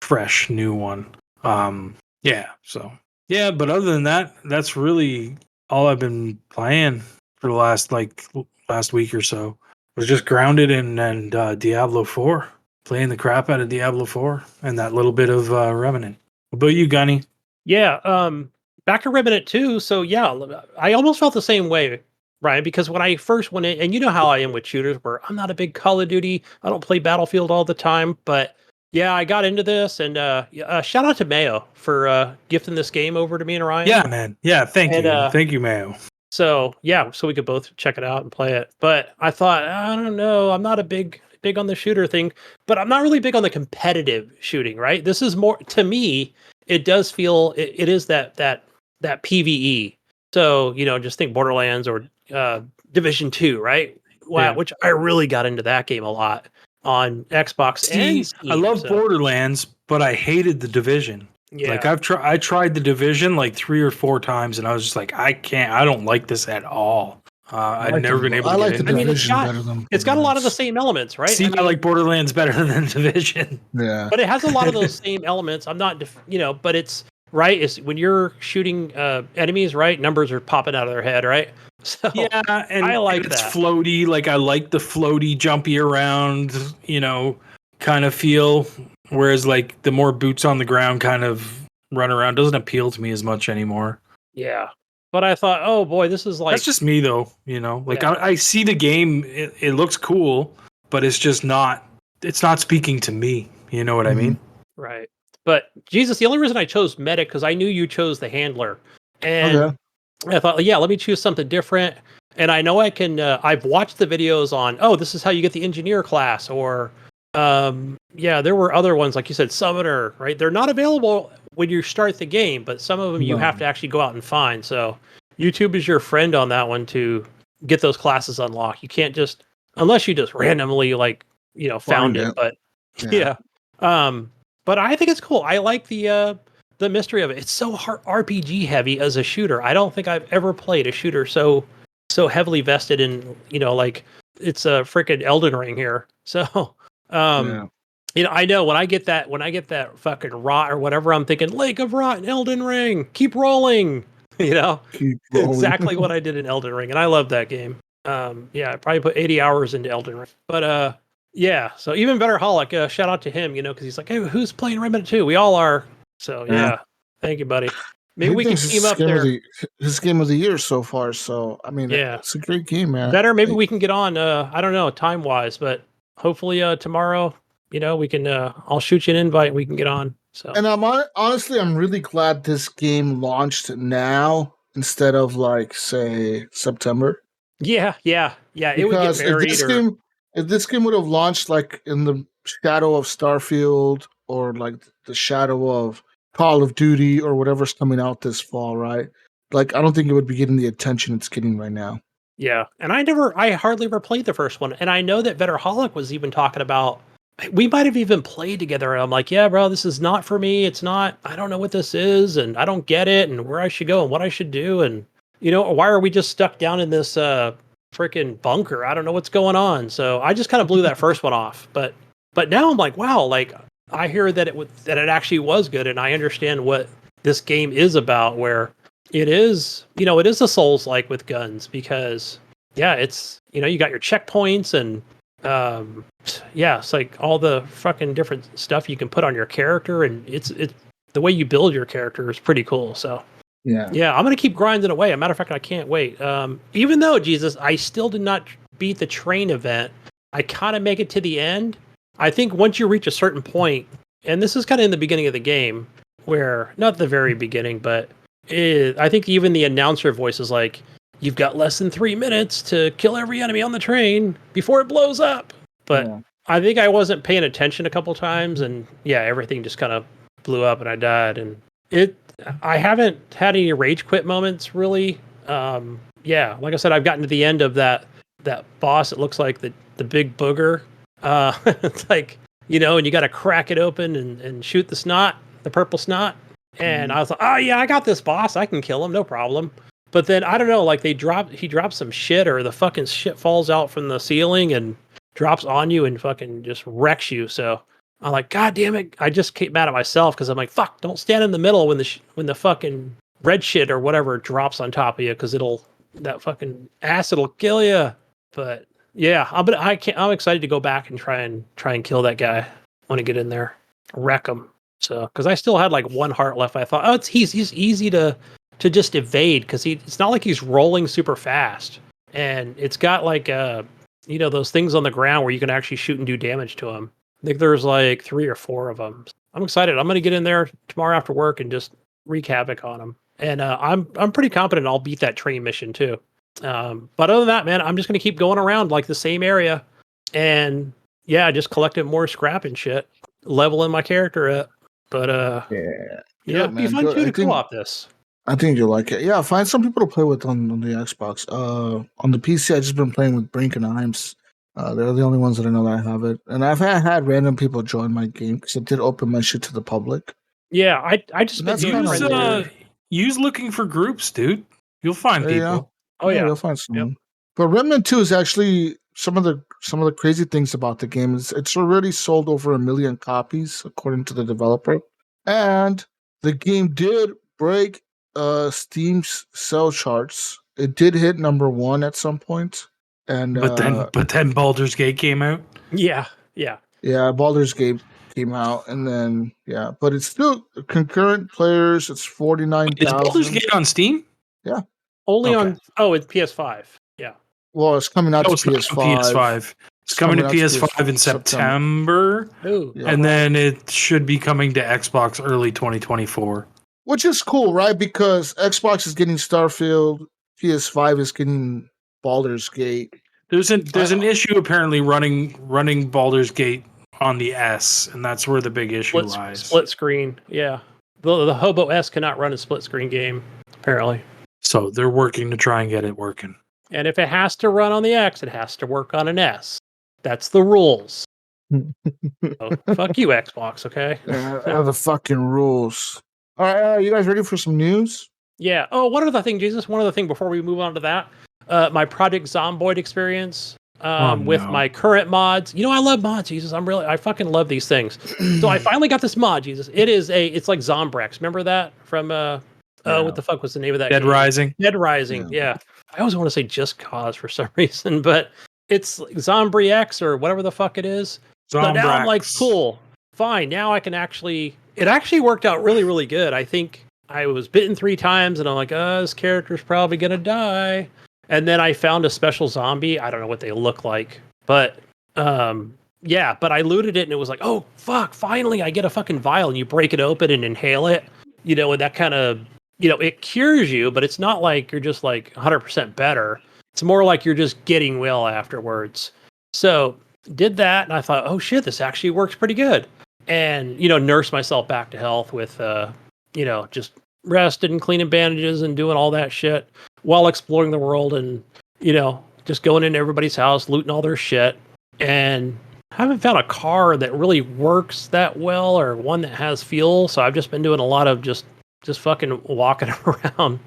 fresh new one. So. Yeah, but other than that, that's really all I've been playing for the last week or so. It was just Grounded and Diablo 4. Playing the crap out of Diablo 4 and that little bit of Remnant. What about you, Gunny? Yeah, back to Remnant 2. So yeah, I almost felt the same way, Ryan, because when I first went in, and you know how I am with shooters, where I'm not a big Call of Duty, I don't play Battlefield all the time, but yeah, I got into this, and shout out to Mayo for gifting this game over to me and Ryan. Yeah, man. Yeah, thank you. Thank you, Mayo. So, so we could both check it out and play it. But I thought, I don't know, I'm not a big on the shooter thing, but I'm not really big on the competitive shooting, right? This is more, to me, it does feel, it is that PvE. So, just think Borderlands or Division 2, right? Wow, yeah. Which I really got into that game a lot on Xbox and Steam. I love Borderlands, but I hated the Division. Yeah. I tried the Division 3 or 4 times, and I was just I don't like this at all. I've never been able to get into it. It's got a lot of the same elements, right? See, I like Borderlands better than Division. Yeah. But it has a lot of those same elements. I'm not, but it's, right, it's when you're shooting enemies, right, numbers are popping out of their head, right? So yeah, and I like it's that. Floaty. I like the floaty, jumpy around, kind of feel. Whereas the more boots on the ground kind of run around doesn't appeal to me as much anymore. Yeah. But I thought, oh boy, this is that's just me though, I see the game, it looks cool, but it's just not, it's not speaking to me. You know what I mean? Right. But Jesus, the only reason I chose medic because I knew you chose the handler, and I thought, let me choose something different. And I know I can. I've watched the videos on. Oh, this is how you get the engineer class, or there were other ones like you said, summoner. Right, they're not available when you start the game, but some of them you have to actually go out and find. So YouTube is your friend on that one to get those classes unlocked. You can't just unless you just randomly found it. But yeah. But I think it's cool. I like the mystery of it. It's so hard RPG heavy as a shooter. I don't think I've ever played a shooter so heavily vested in, like it's a freaking Elden Ring here. So, Yeah. I know when I get that fucking rot or whatever, I'm thinking Lake of Rot and Elden Ring. Keep rolling. Keep rolling. Exactly what I did in Elden Ring, and I love that game. I probably put 80 hours into Elden Ring. But yeah, so even better, Holic, shout out to him, because he's like, hey, who's playing Remnant 2? We all are. So yeah, thank you, buddy. Maybe we can team up there. His game of the year so far. So I mean, Yeah, it's a great game, man. Better, maybe we can get on. I don't know time wise, but hopefully tomorrow, we can. I'll shoot you an invite and we can get on. So. And honestly, I'm really glad this game launched now instead of like say September. Yeah. It would get buried. If this game would have launched like in the shadow of Starfield or like the shadow of Call of Duty or whatever's coming out this fall, right? Like I don't think it would be getting the attention it's getting right now. Yeah, and I hardly ever played the first one, and I know that Vetterholic was even talking about. We might have even played together. And I'm like, yeah, bro, this is not for me. It's not. I don't know what this is, and I don't get it, and where I should go, and what I should do, and why are we just stuck down in this freaking bunker? I don't know what's going on. So I just kind of blew that first one off. But now I'm like, wow, like I hear that it actually was good, and I understand what this game is about. Where it is, it is a Souls-like with guns because yeah, it's you got your checkpoints and. It's like all the fucking different stuff you can put on your character, and it's the way you build your character is pretty cool. So yeah, I'm gonna keep grinding away. As a matter of fact, I can't wait. Even though Jesus, I still did not beat the train event. I kind of make it to the end. I think once you reach a certain point, and this is kind of in the beginning of the game, where not the very beginning, but I think even the announcer voice is like. You've got less than 3 minutes to kill every enemy on the train before it blows up. But yeah. I think I wasn't paying attention a couple times, and yeah, everything just kind of blew up and I died. And I haven't had any rage quit moments really. Yeah, like I said, I've gotten to the end of that boss. It looks like the big booger. It's like, and you got to crack it open and shoot the purple snot. And I was like, oh yeah, I got this boss. I can kill him, no problem. But then I don't know, like he drops some shit or the fucking shit falls out from the ceiling and drops on you and fucking just wrecks you. So I'm like, God damn it! I just came mad at myself because I'm like, fuck! Don't stand in the middle when the fucking red shit or whatever drops on top of you because that fucking acid will kill you. But yeah, I'm excited to go back and try and kill that guy when I get in there, wreck him. So because I still had like one heart left. I thought, oh, he's easy to just evade because it's not like he's rolling super fast, and it's got like those things on the ground where you can actually shoot and do damage to him. I think there's like 3 or 4 of them. I'm excited. I'm gonna get in there tomorrow after work and just wreak havoc on him. And I'm pretty confident I'll beat that train mission too. But other than that, man, I'm just gonna keep going around like the same area, and yeah, just collecting more scrap and shit, leveling my character up. But yeah, it'd be fun too to co-op this. I think you'll like it. Yeah, find some people to play with on the Xbox. On the PC, I've just been playing with Brink and Imes. They're the only ones that I know that have it. And I've had random people join my game because it did open my shit to the public. Yeah, I just use looking for groups, dude. You'll find people. Yeah. Oh yeah, you'll find someone. Yep. But Remnant 2 is actually some of the crazy things about the game is it's already sold over 1 million copies according to the developer, and the game did break Steam's sell charts. It did hit number 1 at some point, and but then Baldur's Gate came out. Yeah. Baldur's Gate came out, and then but it's still concurrent players. It's 49,000. Is Baldur's Gate on Steam? Yeah, only on. Oh, it's PS5. Yeah. Well, it's coming out to PS5. It's coming to PS5 in September. Ooh, and then it should be coming to Xbox early 2024. Which is cool, right? Because Xbox is getting Starfield, PS5 is getting Baldur's Gate. There's an issue apparently running Baldur's Gate on the S, and that's where the big issue lies. Split screen, yeah. The Hobo S cannot run a split screen game, apparently. So they're working to try and get it working. And if it has to run on the X, it has to work on an S. That's the rules. So, fuck you, Xbox. Okay. The fucking rules. All right, you guys ready for some news? Yeah. Oh, one other thing, Jesus. One other thing before we move on to that, my Project Zomboid experience with my current mods. You know, I love mods, Jesus. I fucking love these things. So I finally got this mod, Jesus. It's like Zombrex. Remember that from what the fuck was the name of that? Dead game? Rising. Dead Rising. Yeah. I always want to say Just Cause for some reason, but it's Zombrex or whatever the fuck it is. So now I'm like, cool, fine. Now I can actually. It actually worked out really, really good. I think I was bitten 3 times, and I'm like, this character's probably gonna die. And then I found a special zombie. I don't know what they look like, but yeah. But I looted it, and it was like, oh fuck! Finally, I get a fucking vial, and you break it open and inhale it. You know, and that kind of, it cures you, but it's not like you're just like 100% better. It's more like you're just getting well afterwards. So did that, and I thought, oh shit, this actually works pretty good. And nurse myself back to health with just resting, cleaning bandages, and doing all that shit while exploring the world, and just going into everybody's house, looting all their shit. And I haven't found a car that really works that well, or one that has fuel. So I've just been doing a lot of just fucking walking around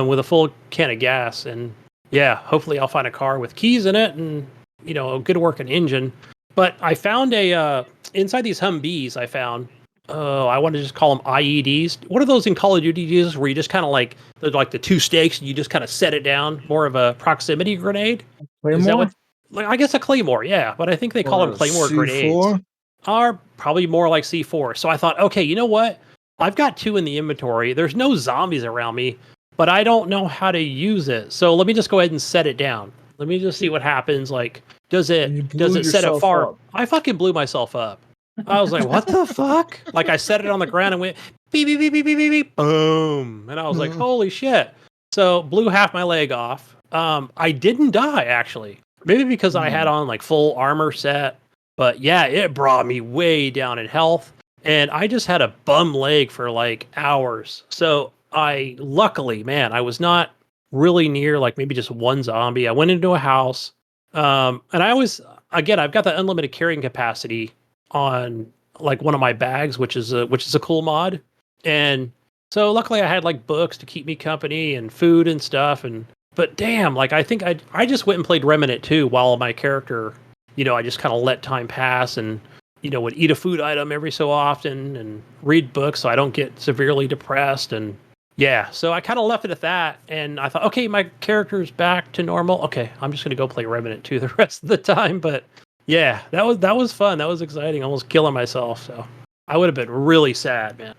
with a full can of gas. And yeah, hopefully I'll find a car with keys in it and a good working engine. But I found inside these Humvees, I found, I want to just call them IEDs. What are those in Call of Duty, Jesus, where you just kind of like, they're like the 2 stakes and you just kind of set it down, more of a proximity grenade? Claymore? Is that what, like, I guess a Claymore, yeah. But I think they call them Claymore C4? grenades. Are probably more like C4. So I thought, okay, you know what? I've got 2 in the inventory. There's no zombies around me, but I don't know how to use it. So let me just go ahead and set it down. Let me just see what happens. Like, does it set it far? Up. I fucking blew myself up. I was like, what the fuck? Like, I set it on the ground and went beep, beep, beep, beep, beep, beep, beep, boom. And I was like, holy shit. So blew half my leg off. I didn't die, actually. Maybe because I had on like full armor set. But yeah, it brought me way down in health. And I just had a bum leg for like hours. So luckily, man, I was not really near like maybe just one zombie. I went into a house. And I've got the unlimited carrying capacity on like one of my bags, which is a cool mod. And so luckily I had like books to keep me company and food and stuff. But damn, like I think I just went and played Remnant 2 while my character, I just kind of let time pass and would eat a food item every so often and read books so I don't get severely depressed. And yeah, so I kind of left it at that. And I thought, okay, my character's back to normal. Okay, I'm just gonna go play Remnant 2 the rest of the time. But yeah, that was fun. That was exciting. Almost killing myself. So I would have been really sad, man.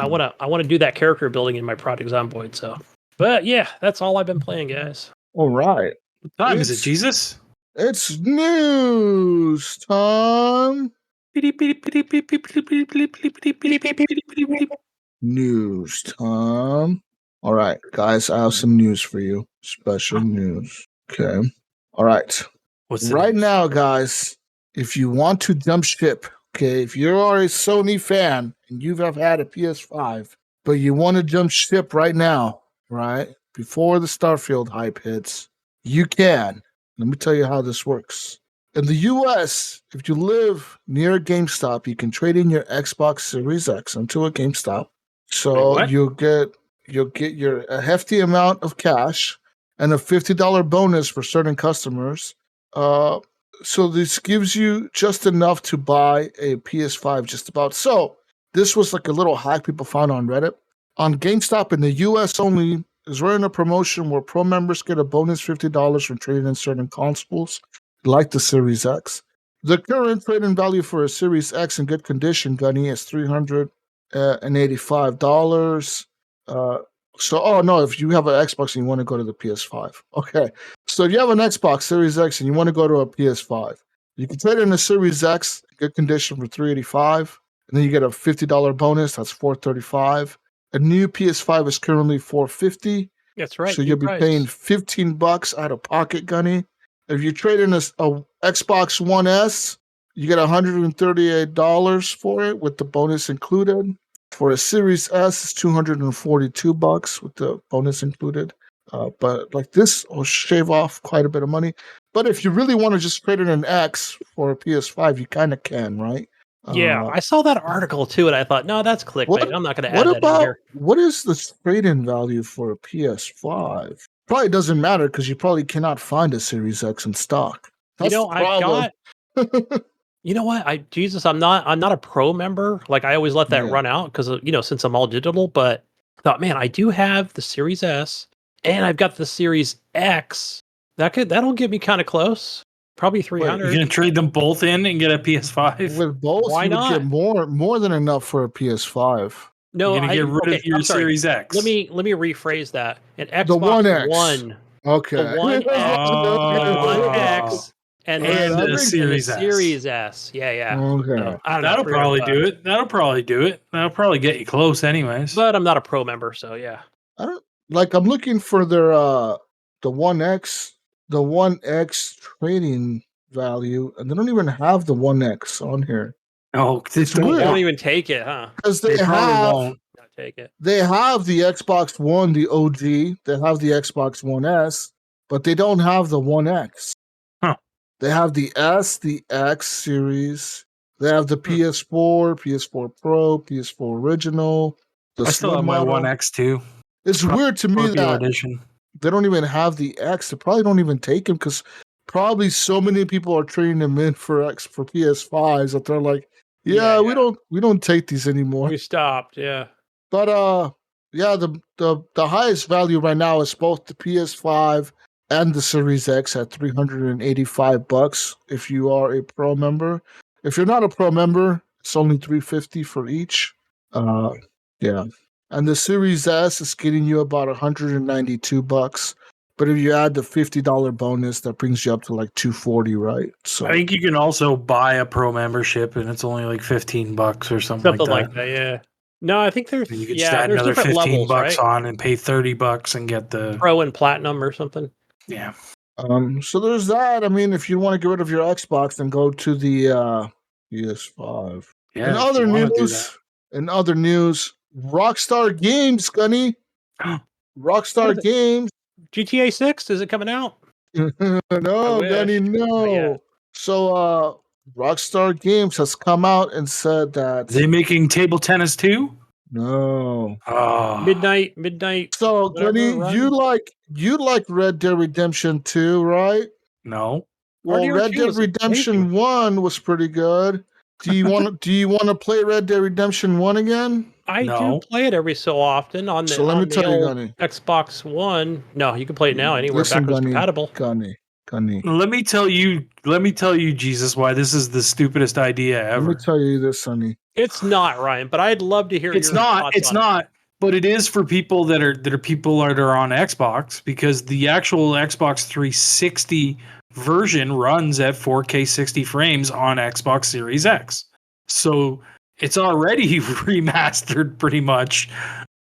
I wanna do that character building in my Project Zomboid. So, but yeah, that's all I've been playing, guys. All right. What time is it, Jesus? It's news time. News time. All right, guys, I have some news for you. Special news. Okay. All right. What's right now, guys, if you want to jump ship, okay, if you are a Sony fan and you have had a PS5, but you want to jump ship right now, right, before the Starfield hype hits, you can. Let me tell you how this works. In the US, if you live near a GameStop, you can trade in your Xbox Series X into a GameStop. So you'll get a hefty amount of cash and a $50 bonus for certain customers. So this gives you just enough to buy a PS5 just about. So this was like a little hack people found on Reddit. On GameStop in the US only is running a promotion where pro members get a bonus $50 for trading in certain consoles, like the Series X. The current trade-in value for a Series X in good condition, Gunny, is $385. If you have an Xbox and you want to go to the PS5. Okay. So if you have an Xbox Series X and you want to go to a PS5, you can trade in a Series X in good condition for $385, and then you get a $50 bonus. That's $435. A new PS5 is currently $450. That's right. So you'll be paying $15 out of pocket, Gunny. If you trade in a Xbox One S, you get $138 for it with the bonus included. For a Series S, it's $242 with the bonus included. But like this will shave off quite a bit of money. But if you really want to just trade in an X for a PS5, you kind of can, right? Yeah, I saw that article too, and I thought, no, that's clickbait. I'm not going to add that in here. What is the trade-in value for a PS5? Probably doesn't matter because you probably cannot find a Series X in stock. That's the problem. You know what? I'm not a pro member. Like I always let that run out because since I'm all digital. But I thought, man, I do have the Series S and I've got the Series X. That'll get me kind of close. Probably 300. You're gonna trade them both in and get a PS5? With both, why you not? Would get more than enough for a PS5. No, you're gonna get rid of your Series X. Let me rephrase that. An Xbox the One X. One. Okay. The One X. And the Series S. Series S. Yeah. Okay. So, That'll probably do it. That'll probably get you close anyways. But I'm not a pro member, so yeah. I'm looking for their the One X trading value, and they don't even have the One X on here. Oh, they won't even take it, huh? Because they won't take it. They have the Xbox One, the OG. They have the Xbox One S, but they don't have the One X. Huh. They have the S, the X series. They have the PS4, PS4 Pro, PS4 Original. I still have my One X too. It's weird to me that they don't even have the X. They probably don't even take them because probably so many people are trading them in for PS5s that they're like, we don't take these anymore. We stopped, yeah. But the highest value right now is both the PS5 and the Series X at $385 if you are a pro member. If you're not a pro member, it's only $350 for each. And the Series S is getting you about $192. But if you add the $50 bonus, that brings you up to like $240, right? So I think you can also buy a pro membership, and it's only like $15 or something like that. Yeah. No, I think there's you can just add another $15 right? on and pay $30 and get the pro and platinum or something. Yeah. So there's that. I mean, if you want to get rid of your Xbox, then go to the PS5. Yeah. In other news, Rockstar Games, Gunny. Rockstar Games. GTA 6, is it coming out? No, Gunny, no. So Rockstar Games has come out and said that Are they making table tennis too? No. Midnight. So Gunny, you like Red Dead Redemption 2, right? No. Well, Red Dead Redemption 1 was pretty good. Do you want to play Red Dead Redemption 1 again? I do play it every so often on the, Xbox One. No, you can play it now anywhere backwards compatible. Gunny. Let me tell you, Jesus, why this is the stupidest idea ever. Let me tell you this, Sonny. It's not, Ryan, but I'd love to hear your thoughts It's not. But it is for people that are on Xbox, because the actual Xbox 360 version runs at 4K 60 frames on Xbox Series X. So it's already remastered pretty much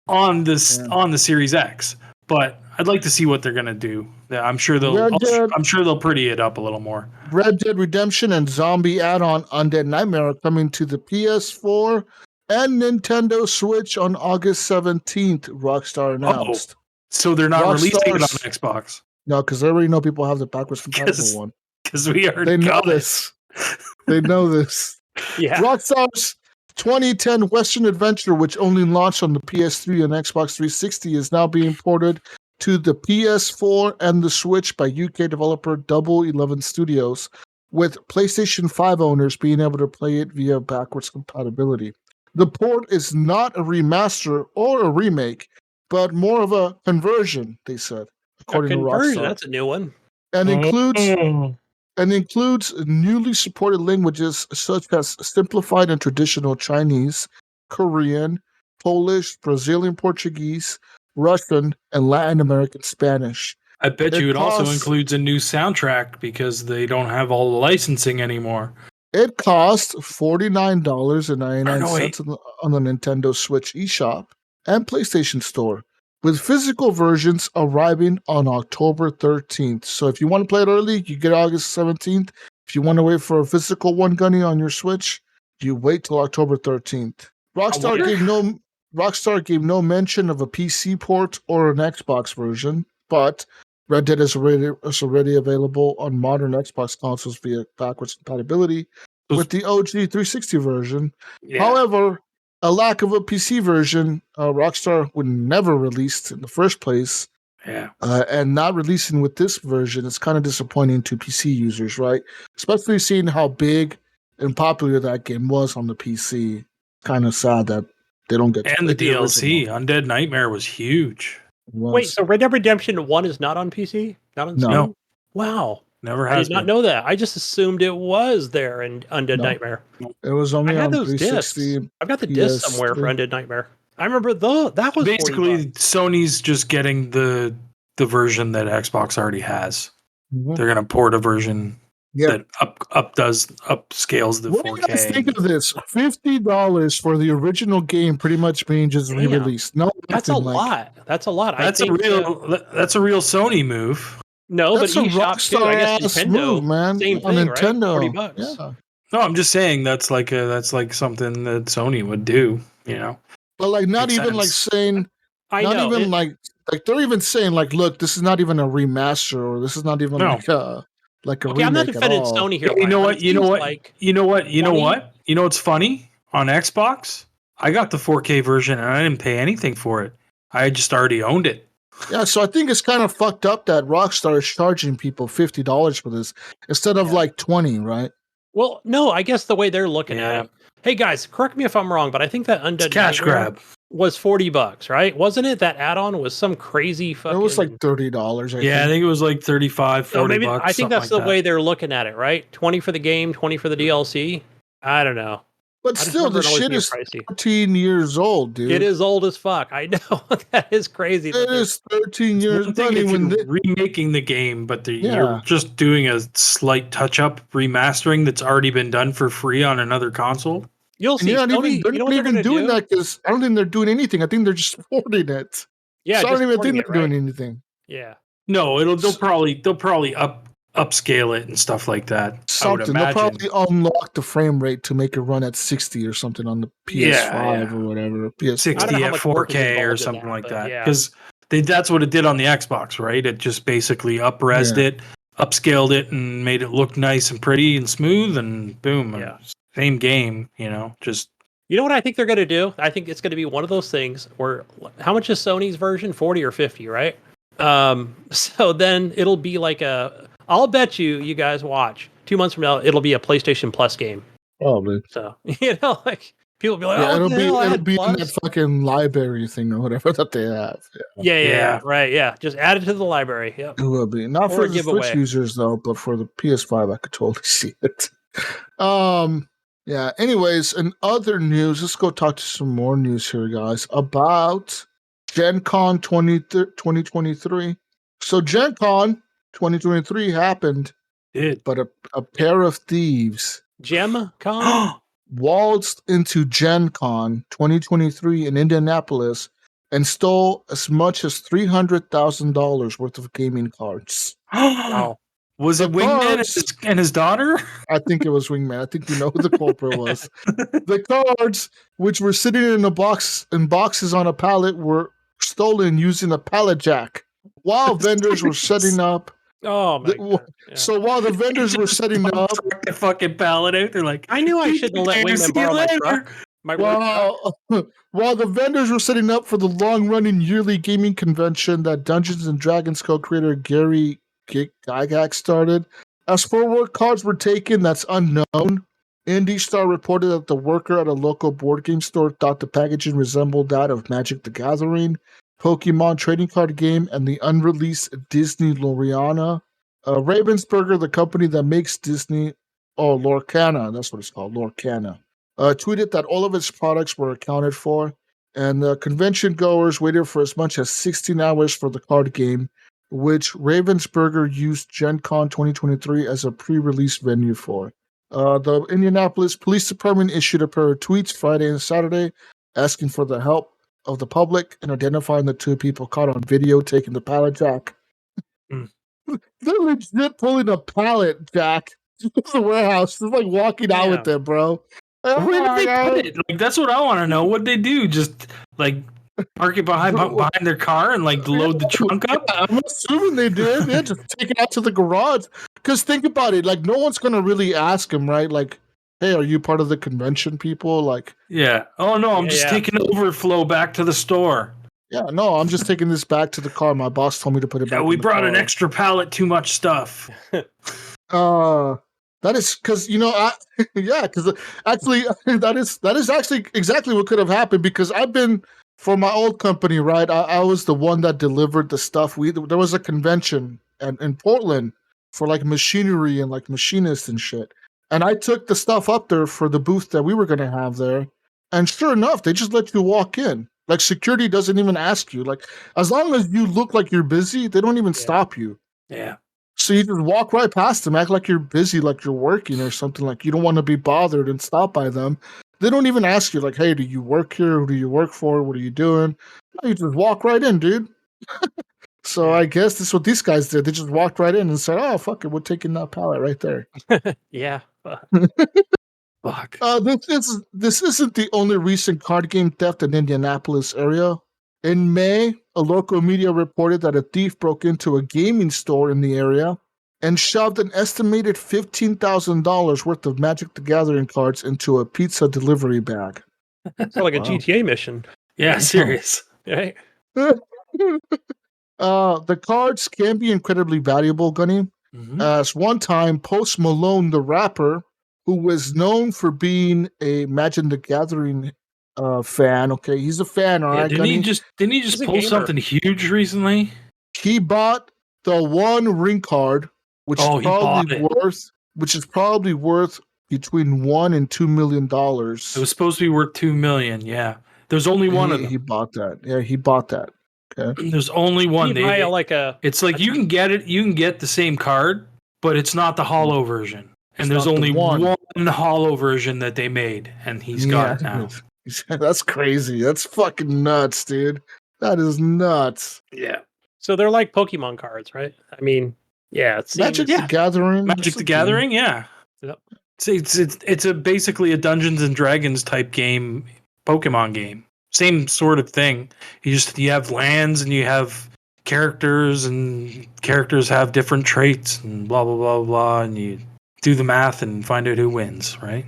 on the Series X. But I'd like to see what they're gonna do. I'm sure they'll pretty it up a little more. Red Dead Redemption and zombie add-on Undead Nightmare are coming to the PS4 and Nintendo Switch on August 17th, Rockstar announced. So they're not releasing it on Xbox. No, because they already know people have the backwards compatible one. Because we already know this. They know this. Yeah. Rockstar's 2010 Western Adventure, which only launched on the PS3 and Xbox 360, is now being ported to the PS4 and the Switch by UK developer Double 11 Studios, with PlayStation 5 owners being able to play it via backwards compatibility. The port is not a remaster or a remake, but more of a conversion, they said, according to Rockstar. That's a new one. And includes newly supported languages such as simplified and traditional Chinese, Korean, Polish, Brazilian Portuguese, Russian, and Latin American Spanish. I bet you it also includes a new soundtrack because they don't have all the licensing anymore. It cost $49.99 on the Nintendo Switch eShop and PlayStation Store, with physical versions arriving on October 13th. So if you want to play it early, you get August 17th. If you want to wait for a physical one, Gunny, on your Switch, you wait till October 13th. Rockstar gave no mention of a PC port or an Xbox version, but Red Dead is already available on modern Xbox consoles via backwards compatibility with the OG 360 version. Yeah. However, a lack of a PC version, Rockstar would never release in the first place. Yeah. And not releasing with this version is kind of disappointing to PC users, right? Especially seeing how big and popular that game was on the PC. Kind of sad that they don't get And the original. DLC, Undead Nightmare, was huge. Wait, so Red Dead Redemption 1 is not on PC? Not on Steam? No. Wow. Never I has did not been. know that. I just assumed it was there in Undead No. Nightmare. It was only I had on those 360. discs. I've got the disc somewhere for Undead Nightmare. I remember that was Basically, $40. Sony's just getting the version that Xbox already has. Mhm. They're gonna port a version Yeah. that upscales the What do you 4K. guys think of this? $50 for the original game, pretty much being just Damn. re-released. No, That's a nothing like lot. That's a lot. That's I think, a real Sony move. no, that's but a eShop too. I guess Rockstar-ass Nintendo, move, man. same On thing, right? Nintendo. $40. Yeah. No, I'm just saying that's like something that Sony would do. You know, But like not Makes even like sense. saying I not know. even like they're even saying like, look, this is not even a remaster or this is not even No. like a Okay, I'm not remake at defending all. Sony here. you know Brian, but what? it You know seems what? like You know what? You know 20 what? You know what's funny? On Xbox, I got the 4K version and I didn't pay anything for it. I just already owned it. Yeah, so I think it's kind of fucked up that Rockstar is charging people $50 for this instead of like 20, right? Well, no, I guess the way they're looking Yeah. at it. Hey guys, correct me if I'm wrong, but I think that It's Undead cash Nightmare grab. was $40, right? Wasn't it? That add-on was some crazy It fucking. was like $30. I Yeah, I think. think it was like 35, 40 So maybe bucks. I think something that's like the that. way they're looking at it, right? 20 for the game, 20 for the DLC. I don't know. But I just still, remember the it always shit being is pricey. 13 years old, dude. It is old as fuck. I know. That is crazy. It is 13 years. One thing I mean, if when you're remaking the game, but Yeah. you're just doing a slight touch-up remastering that's already been done for free on another console. You'll and see. you're not Sony, even, they're you know not what they're even going to doing do? that because I don't think they're doing anything. I think they're just porting it. Yeah, So I just don't even porting think it, they're right? doing anything. Yeah. No, they'll probably upscale it and stuff like that. Something. I They'll would imagine. probably unlock the frame rate to make it run at 60 or something on the PS5 or whatever. I don't know 60 how at much work is 4K or involved in something that, like but that. yeah. Because that's what it did on the Xbox, right? It just basically up-resed Yeah. it, upscaled it, and made it look nice and pretty and smooth, and boom, Yeah. same game. Just You know what I think they're going to do? I think it's going to be one of those things where how much is Sony's version? 40 or 50, right? So then it'll be like I'll bet you guys watch 2 months from now, it'll be a PlayStation Plus game. Probably. So, like people will be like, Yeah, oh, it'll what the hell, I be had in Plus? that fucking library thing or whatever that they have. Yeah. Yeah, right. Yeah. Just add it to the library. Yep. It will be. Not Or for a the giveaway. Switch users though, but for the PS5 I could totally see it. Yeah, anyways, in other news, let's go talk to some more news here, guys, about Gen Con 2023. So Gen Con 2023 happened, but a pair of thieves Gem Con? waltzed into Gen Con 2023 in Indianapolis and stole as much as $300,000 worth of gaming cards. Wow. Was it The Wingman cards- and his daughter? I think it was Wingman. I think you know who the culprit was. The cards, which were sitting in boxes on a pallet, were stolen using a pallet jack while vendors were setting up. Oh my god. Yeah. So while the vendors were setting up, the fucking pallet out. They're like, I knew I shouldn't have let "See Wingman you borrow my later." truck. My work truck. while the vendors were setting up for the long-running yearly gaming convention that Dungeons and Dragons co-creator Gary Gygax started, as 4 work cards were taken, that's unknown. IndieStar reported that the worker at a local board game store thought the packaging resembled that of Magic the Gathering, Pokemon trading card game, and the unreleased Disney Lorcana. Ravensburger, the company that makes Disney, Lorcana, that's what it's called, Lorcana, tweeted that all of its products were accounted for, and the convention goers waited for as much as 16 hours for the card game, which Ravensburger used Gen Con 2023 as a pre-release venue for. The Indianapolis Police Department issued a pair of tweets Friday and Saturday asking for the help of the public in identifying the 2 people caught on video taking the pallet jack. They're legit pulling a pallet jack to the warehouse. They're like walking out with them, bro. Where did they put it? Like, that's what I want to know. What'd they do? Just like Park it behind their car and like load the trunk up? I'm assuming they did. Yeah, just take it out to the garage. Because think about it, like no one's gonna really ask him, right? Like, hey, are you part of the convention people? Like, Yeah. Oh no, I'm just taking overflow back to the store. yeah, no, I'm just taking this back to the car. My boss told me to put it back. We brought an extra pallet too much stuff. That is because because actually that is actually exactly what could have happened because I've been for my old company, right? I was the one that delivered the stuff. There was a convention in Portland for like machinery and like machinists and shit, and I took the stuff up there for the booth that we were gonna have there, and sure enough, they just let you walk in. Like security doesn't even ask you. Like as long as you look like you're busy, they don't even stop you. Yeah. So you just walk right past them, act like you're busy, like you're working or something, like you don't want to be bothered and stop by them. They don't even ask you, like, hey, do you work here? Who do you work for? What are you doing? No, you just walk right in, dude. So I guess that's what these guys did. They just walked right in and said, oh, fuck it, we're taking that pallet right there. Yeah. Fuck. This isn't the only recent card game theft in Indianapolis area. In May, a local media reported that a thief broke into a gaming store in the area and shoved an estimated $15,000 worth of Magic the Gathering cards into a pizza delivery bag. It's like a GTA mission. Yeah, serious. Right? The cards can be incredibly valuable, Gunny. Mm-hmm. As one time, Post Malone, the rapper, who was known for being a Magic the Gathering fan. Okay, he's a fan. All right, didn't he just post something huge recently? He bought the one ring card, which is probably worth between $1 and $2 million. It was supposed to be worth $2 million. Yeah, there's only one of them. He bought that. Yeah, he bought that. Okay, there's only one. It's like you can get it. You can get the same card, but it's not the hollow version. And there's only one hollow version that they made, and he's got it now. That's crazy. That's fucking nuts, dude. That is nuts. Yeah. So they're like Pokemon cards, right? I mean, yeah. It's Magic the Gathering. Magic the Gathering, yeah. Yep. It's basically a Dungeons and Dragons type game, Pokemon game. Same sort of thing. You have lands and you have characters, and characters have different traits and blah blah blah blah, and you do the math and find out who wins, right?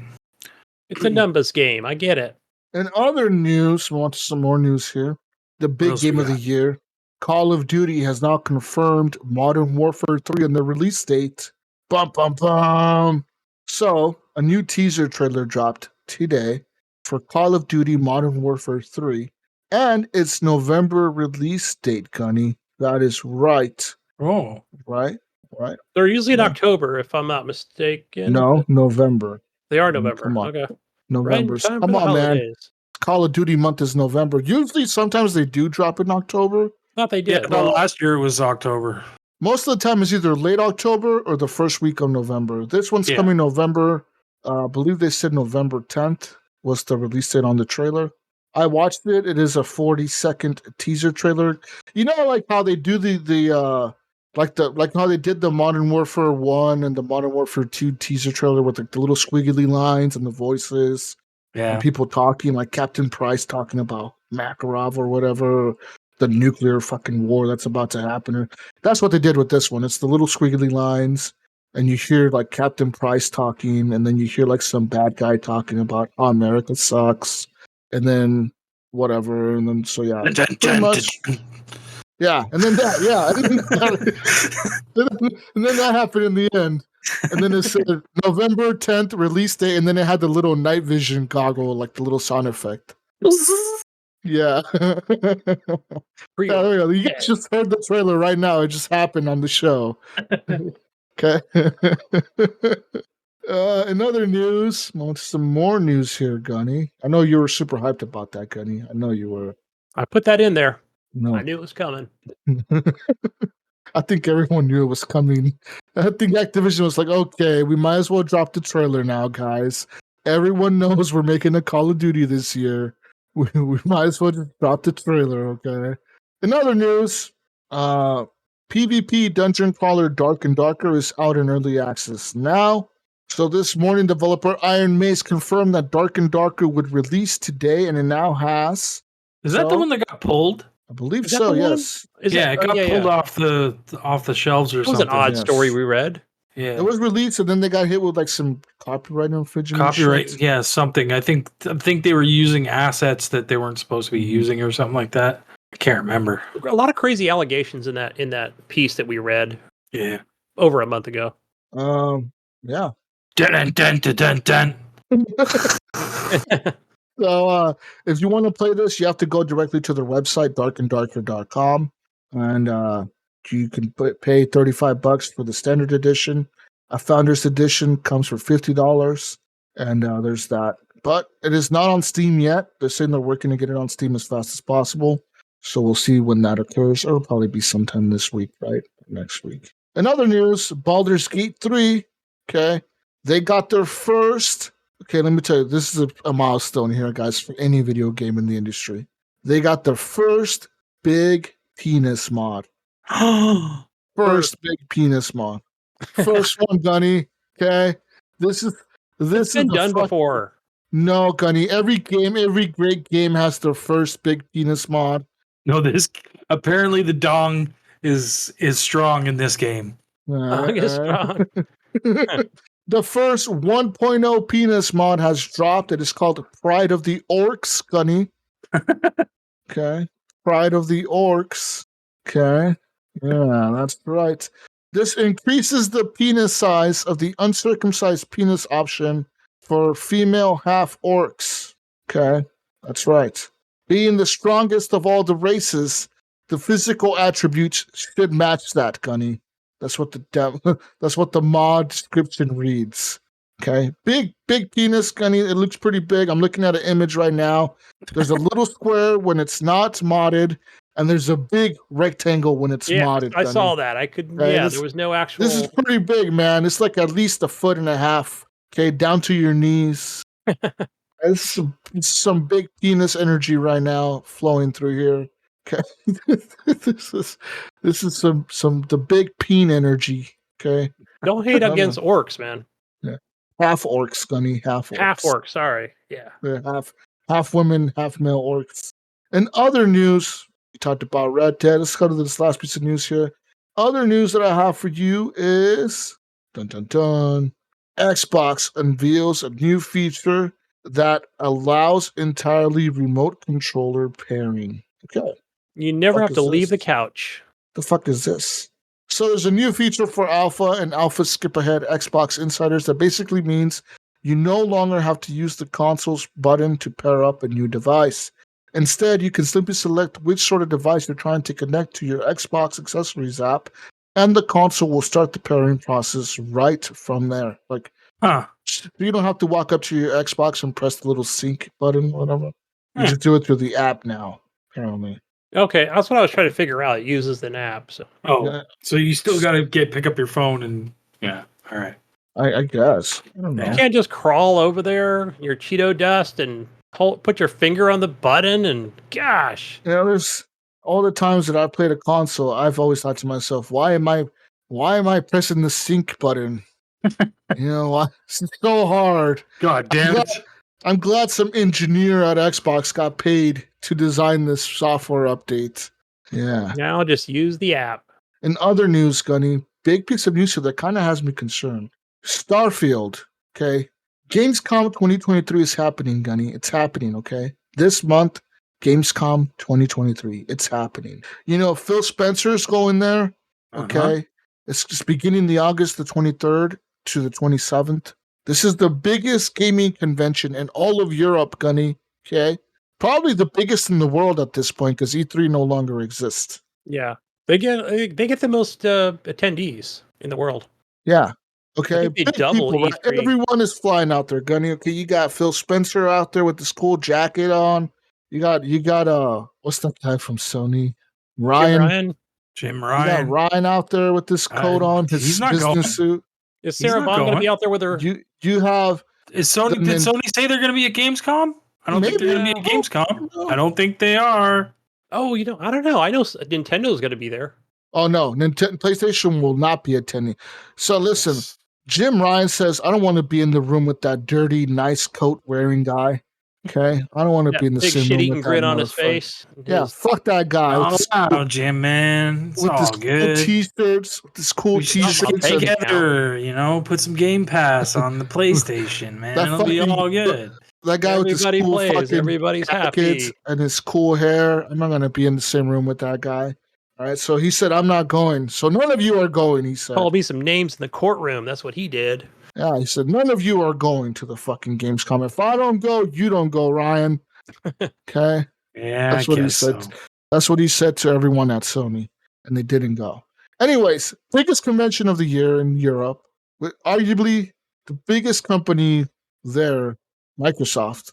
It's a numbers game. I get it. In other news, we want some more news here. The big game of the year, Call of Duty has now confirmed Modern Warfare 3 and the release date. Bum, bum, bum. So, a new teaser trailer dropped today for Call of Duty Modern Warfare 3. And its November release date, Gunny. That is right. Oh. Right? They're usually in October, if I'm not mistaken. No, November. They are November. Come on. Okay. November. Right, come on, man. Call of Duty month is November. Usually, sometimes they do drop in October. Thought they did. Yeah, last year it was October. Most of the time, it's either late October or the first week of November. This one's coming November. I believe they said November 10th was the release date on the trailer. I watched it. It is a 40-second teaser trailer. You know, like how they do like how they did the Modern Warfare 1 and the Modern Warfare 2 teaser trailer with like the little squiggly lines and the voices. Yeah. And people talking, like Captain Price talking about Makarov or whatever, the nuclear fucking war that's about to happen. That's what they did with this one. It's the little squiggly lines, and you hear like Captain Price talking, and then you hear like some bad guy talking about how America sucks, and then whatever, and then so yeah, pretty much. Yeah, and then that, and then that happened in the end. And then it said November 10th release date, and then it had the little night vision goggle, like the little sound effect. Yeah. You guys just heard the trailer right now. It just happened on the show. Okay. In other news, want some more news here, Gunny. I know you were super hyped about that, Gunny. I know you were. I put that in there. No. I knew it was coming. I think everyone knew it was coming. I think Activision was like, okay, we might as well drop the trailer now, guys. Everyone knows we're making a Call of Duty this year. We might as well just drop the trailer, okay? In other news, PvP Dungeon Crawler Dark and Darker is out in early access now. So this morning, developer Iron Mace confirmed that Dark and Darker would release today, and it now has. Is that the one that got pulled? I believe Is that so. the one? Yes. Is Yeah, it it got pulled yeah. off the shelves or That was something. an odd Yes. story we read. Yeah, It was released, and then they got hit with like some copyright infringement. copyright. shit. Yeah, something. I think they were using assets that they weren't supposed to be using or something like that. I can't remember. A lot of crazy allegations in that piece that we read Yeah. over a month ago. Yeah. Dun dun dun dun dun. So if you want to play this, you have to go directly to their website, darkanddarker.com, and you can pay $35 for the standard edition. A founder's edition comes for $50, and there's that. But it is not on Steam yet. They're saying they're working to get it on Steam as fast as possible. So we'll see when that occurs. It'll probably be sometime this week, right? Next week. In other news, Baldur's Gate 3, okay, they got their first. Okay, let me tell you, this is a milestone here, guys, for any video game in the industry. They got their first big penis mod. First big penis mod. First one, Gunny. Okay, this is It's been done before. No, Gunny. Every great game has their first big penis mod. No, this apparently the dong is strong in this game. It's strong. The first 1.0 penis mod has dropped. It is called Pride of the Orcs, Gunny. Okay. Pride of the Orcs. Okay. Yeah, that's right. This increases the penis size of the uncircumcised penis option for female half orcs. Okay. That's right. Being the strongest of all the races, the physical attributes should match that, Gunny. That's what the mod description reads. Okay, big penis, Gunny. It looks pretty big. I'm looking at an image right now. There's a little square when it's not modded, and there's a big rectangle when it's modded. I Gunny. saw that. I could. Okay, there was no actual. This is pretty big, man. It's like at least 1.5 feet. Okay, down to your knees. It's some big penis energy right now flowing through here. Okay, this is some the big peen energy. Okay, Don't hate against orcs, man. Yeah, half orcs, Gunny, half orcs. Half orcs. Sorry, yeah. Half women, half male orcs. In other news, we talked about Red Dead. Let's go to this last piece of news here. Other news that I have for you is dun dun dun. Xbox unveils a new feature that allows entirely remote controller pairing. Okay. You never have to leave the this? couch. The fuck is this? So there's a new feature for Alpha and Alpha Skip Ahead Xbox Insiders that basically means you no longer have to use the console's button to pair up a new device. Instead, you can simply select which sort of device you're trying to connect to your Xbox Accessories app, and the console will start the pairing process right from there. Like, you don't have to walk up to your Xbox and press the little sync button, whatever. You just do it through the app now, apparently. Okay, that's what I was trying to figure out. It uses an app. So. So you still got to pick up your phone and all right. I guess. I don't know. You can't just crawl over there, your Cheeto dust, and put your finger on the button. And gosh, there's all the times that I played a console. I've always thought to myself, why am I pressing the sync button? Why? It's so hard. God damn it. I'm glad some engineer at Xbox got paid to design this software update. Yeah. Now just use the app. In other news, Gunny, big piece of news here that kind of has me concerned. Starfield, okay? Gamescom 2023 is happening, Gunny. It's happening, okay? This month, Gamescom 2023. It's happening. Phil Spencer's going there, okay? It's just beginning the August the 23rd to the 27th. This is the biggest gaming convention in all of Europe, Gunny. Okay, probably the biggest in the world at this point because E3 no longer exists. Yeah, they get the most attendees in the world. Yeah. Okay. They double people, E3. Right? Everyone is flying out there, Gunny. Okay, you got Phil Spencer out there with this cool jacket on. You got what's that guy from Sony? Ryan. Jim Ryan. You got Ryan out there with this coat on, his business suit. Is Sarah Bond going to be out there with her? You have. Is Sony? Did Sony say they're going to be at Gamescom? I don't think they're going to be at Gamescom. I don't think they are. Oh, I don't know. I know Nintendo's going to be there. Oh no, PlayStation will not be attending. So listen, Jim Ryan says, I don't want to be in the room with that dirty, nice coat wearing guy. Okay, I don't want to That be in the big same room shit-eating with that grin on his motherfucker. face. Yeah, His- fuck that guy Oh, wow, Jim, man. It's with this all cool good. t-shirts, with this cool We should I'll t-shirts, take and it. together, put some Game Pass on the PlayStation, man. That It'll be fucking- all good. that guy with this Everybody cool plays. fucking Everybody's jacket happy. and his cool hair. I'm not gonna be in the same room with that guy. All right, so he said I'm not going. So none of you are going. He said. Call me some names in the courtroom. That's what he did. Yeah, he said none of you are going to the fucking Gamescom. If I don't go, you don't go, Ryan. Okay. Yeah, That's what he guess said. so. That's what he said to everyone at Sony, and they didn't go. Anyways, biggest convention of the year in Europe, with arguably the biggest company there, Microsoft,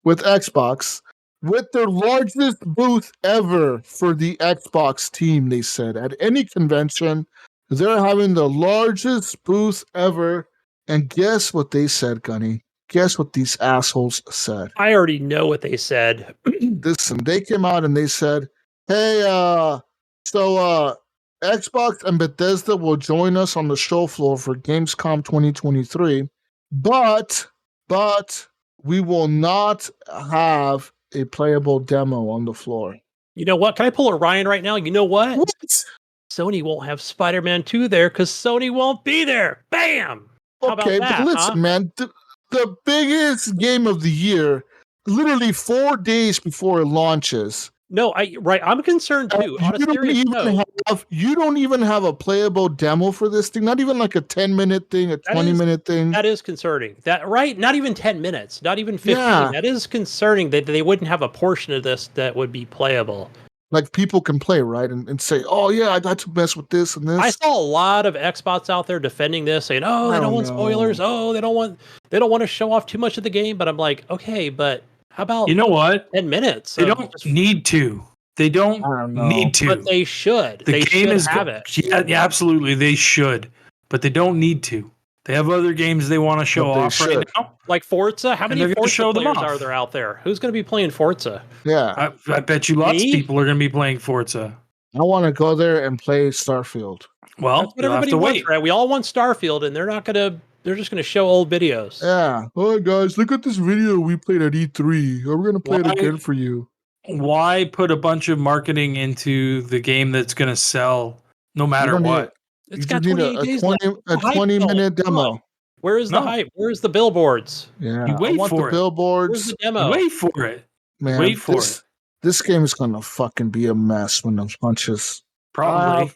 with Xbox, with their largest booth ever for the Xbox team. They said at any convention, they're having the largest booth ever. And guess what they said, Gunny? Guess what these assholes said? I already know what they said. Listen, they came out and they said, "Hey, Xbox and Bethesda will join us on the show floor for Gamescom 2023, but we will not have a playable demo on the floor." You know what? Can I pull a Ryan right now? You know what? What? Sony won't have Spider-Man 2 there because Sony won't be there. Bam! How Okay, about that, but listen, huh? man, the biggest game of the year, literally 4 days before it launches. No, I'm concerned too. On a serious note, You don't even have a playable demo for this thing. Not even like a 10-minute thing, a 20-minute thing. that is concerning. That right? Not even 10 minutes, not even 15. Yeah. That is concerning that they wouldn't have a portion of this that would be playable. Like people can play, right? And say, "Oh yeah, I got to mess with this and this." I saw a lot of Xbox out there defending this, saying, "Oh, they don't want spoilers. Oh, they don't want to show off too much of the game." But I'm like, okay, but how about You know what? 10 minutes? They don't need to. They don't need to. But they should. The They game should is have it. Yeah, absolutely. They should, but they don't need to. They have other games they want to show But they off right should. now. Like Forza. How many they're gonna Forza show them players off. are there out there? Who's going to be playing Forza? Yeah, I bet you lots Me? of people are going to be playing Forza. I want to go there and play Starfield. Well, That's what you'll have everybody to wants, wait. right? We all want Starfield, and they're not going to. They're just going to show old videos. Yeah. Oh guys, look at this video we played at E3. We're gonna play it Why- again for you. Why put a bunch of marketing into the game that's going to sell no matter don't need what? It's You got just need 28 days a left. 20-minute Come on. demo. Where is the No. hype? Where's the billboards? Yeah, You I wait want for the it. billboards. Where's the demo? Wait for it. Man, wait for this, This game is gonna fucking be a mess when it launches. Probably.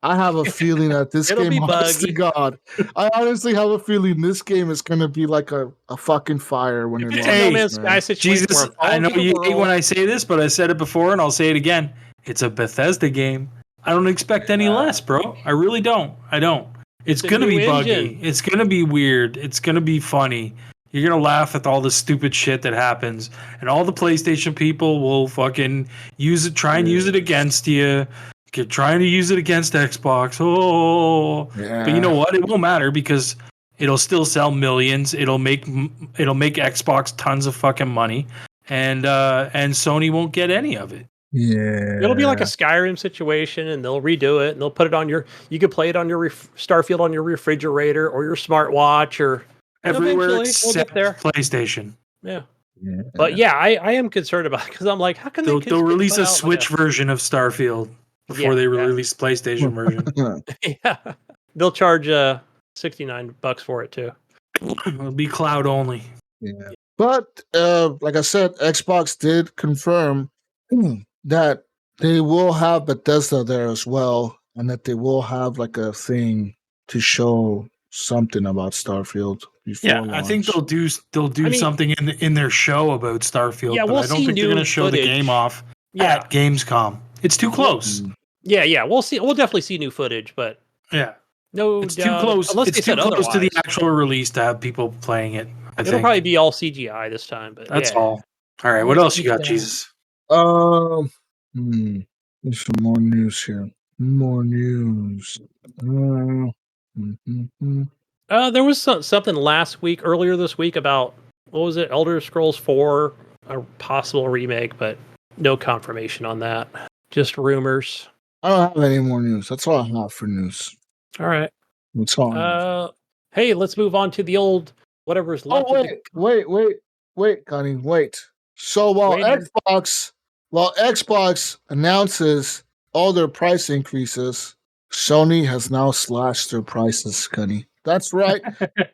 I have a feeling that this It'll game, be honest to buggy. God, I honestly have a feeling this game is gonna be like a fucking fire when it It's launches. a No Man's man. Sky situation. Jesus, where it falls I know to the you hate world. when I say this, but I said it before and I'll say it again. It's a Bethesda game. I don't expect any less, bro. I really don't. I don't. It's a going to new be buggy. engine. It's going to be weird. It's going to be funny. You're going to laugh at all the stupid shit that happens. And all the PlayStation people will fucking try and use it against you. Trying to use it against Xbox. Oh. Yeah. But you know what? It won't matter because it'll still sell millions. It'll make Xbox tons of fucking money. And Sony won't get any of it. Yeah, It'll be like a Skyrim situation, and they'll redo it, and they'll put it on your. You could play it on your Starfield on your refrigerator or your smartwatch, or Everywhere eventually except we'll get there. PlayStation. Yeah. But yeah, I am concerned about it because I'm like, how can They'll they release put a out Switch version of Starfield before they release the PlayStation version. Yeah, they'll charge $69 for it too. It'll be cloud only. Yeah. But like I said, Xbox did confirm that they will have Bethesda there as well, and that they will have like a thing to show something about Starfield before Yeah, launch. I think they'll do something in their show about Starfield, Yeah, but we'll I don't see think they're going to new show the footage. game off Yeah. at Gamescom. It's too close. Yeah, we'll see. We'll definitely see new footage, but Yeah, no, it's too close. Unless It's they too said close to the otherwise. actual release to have people playing it. It'll probably be all CGI this time, but That's yeah. all. All right, what else you got, Jesus? There's some more news here. More news. There was something earlier this week about what was it, Elder Scrolls 4, a possible remake, but no confirmation on that. Just rumors. I don't have any more news. That's all I have for news. All right. That's all I have. Hey, let's move on to the old whatever's left. Oh, wait. Gunny, wait. So while Waiting. Xbox announces all their price increases, Sony has now slashed their prices, Gunny. That's right.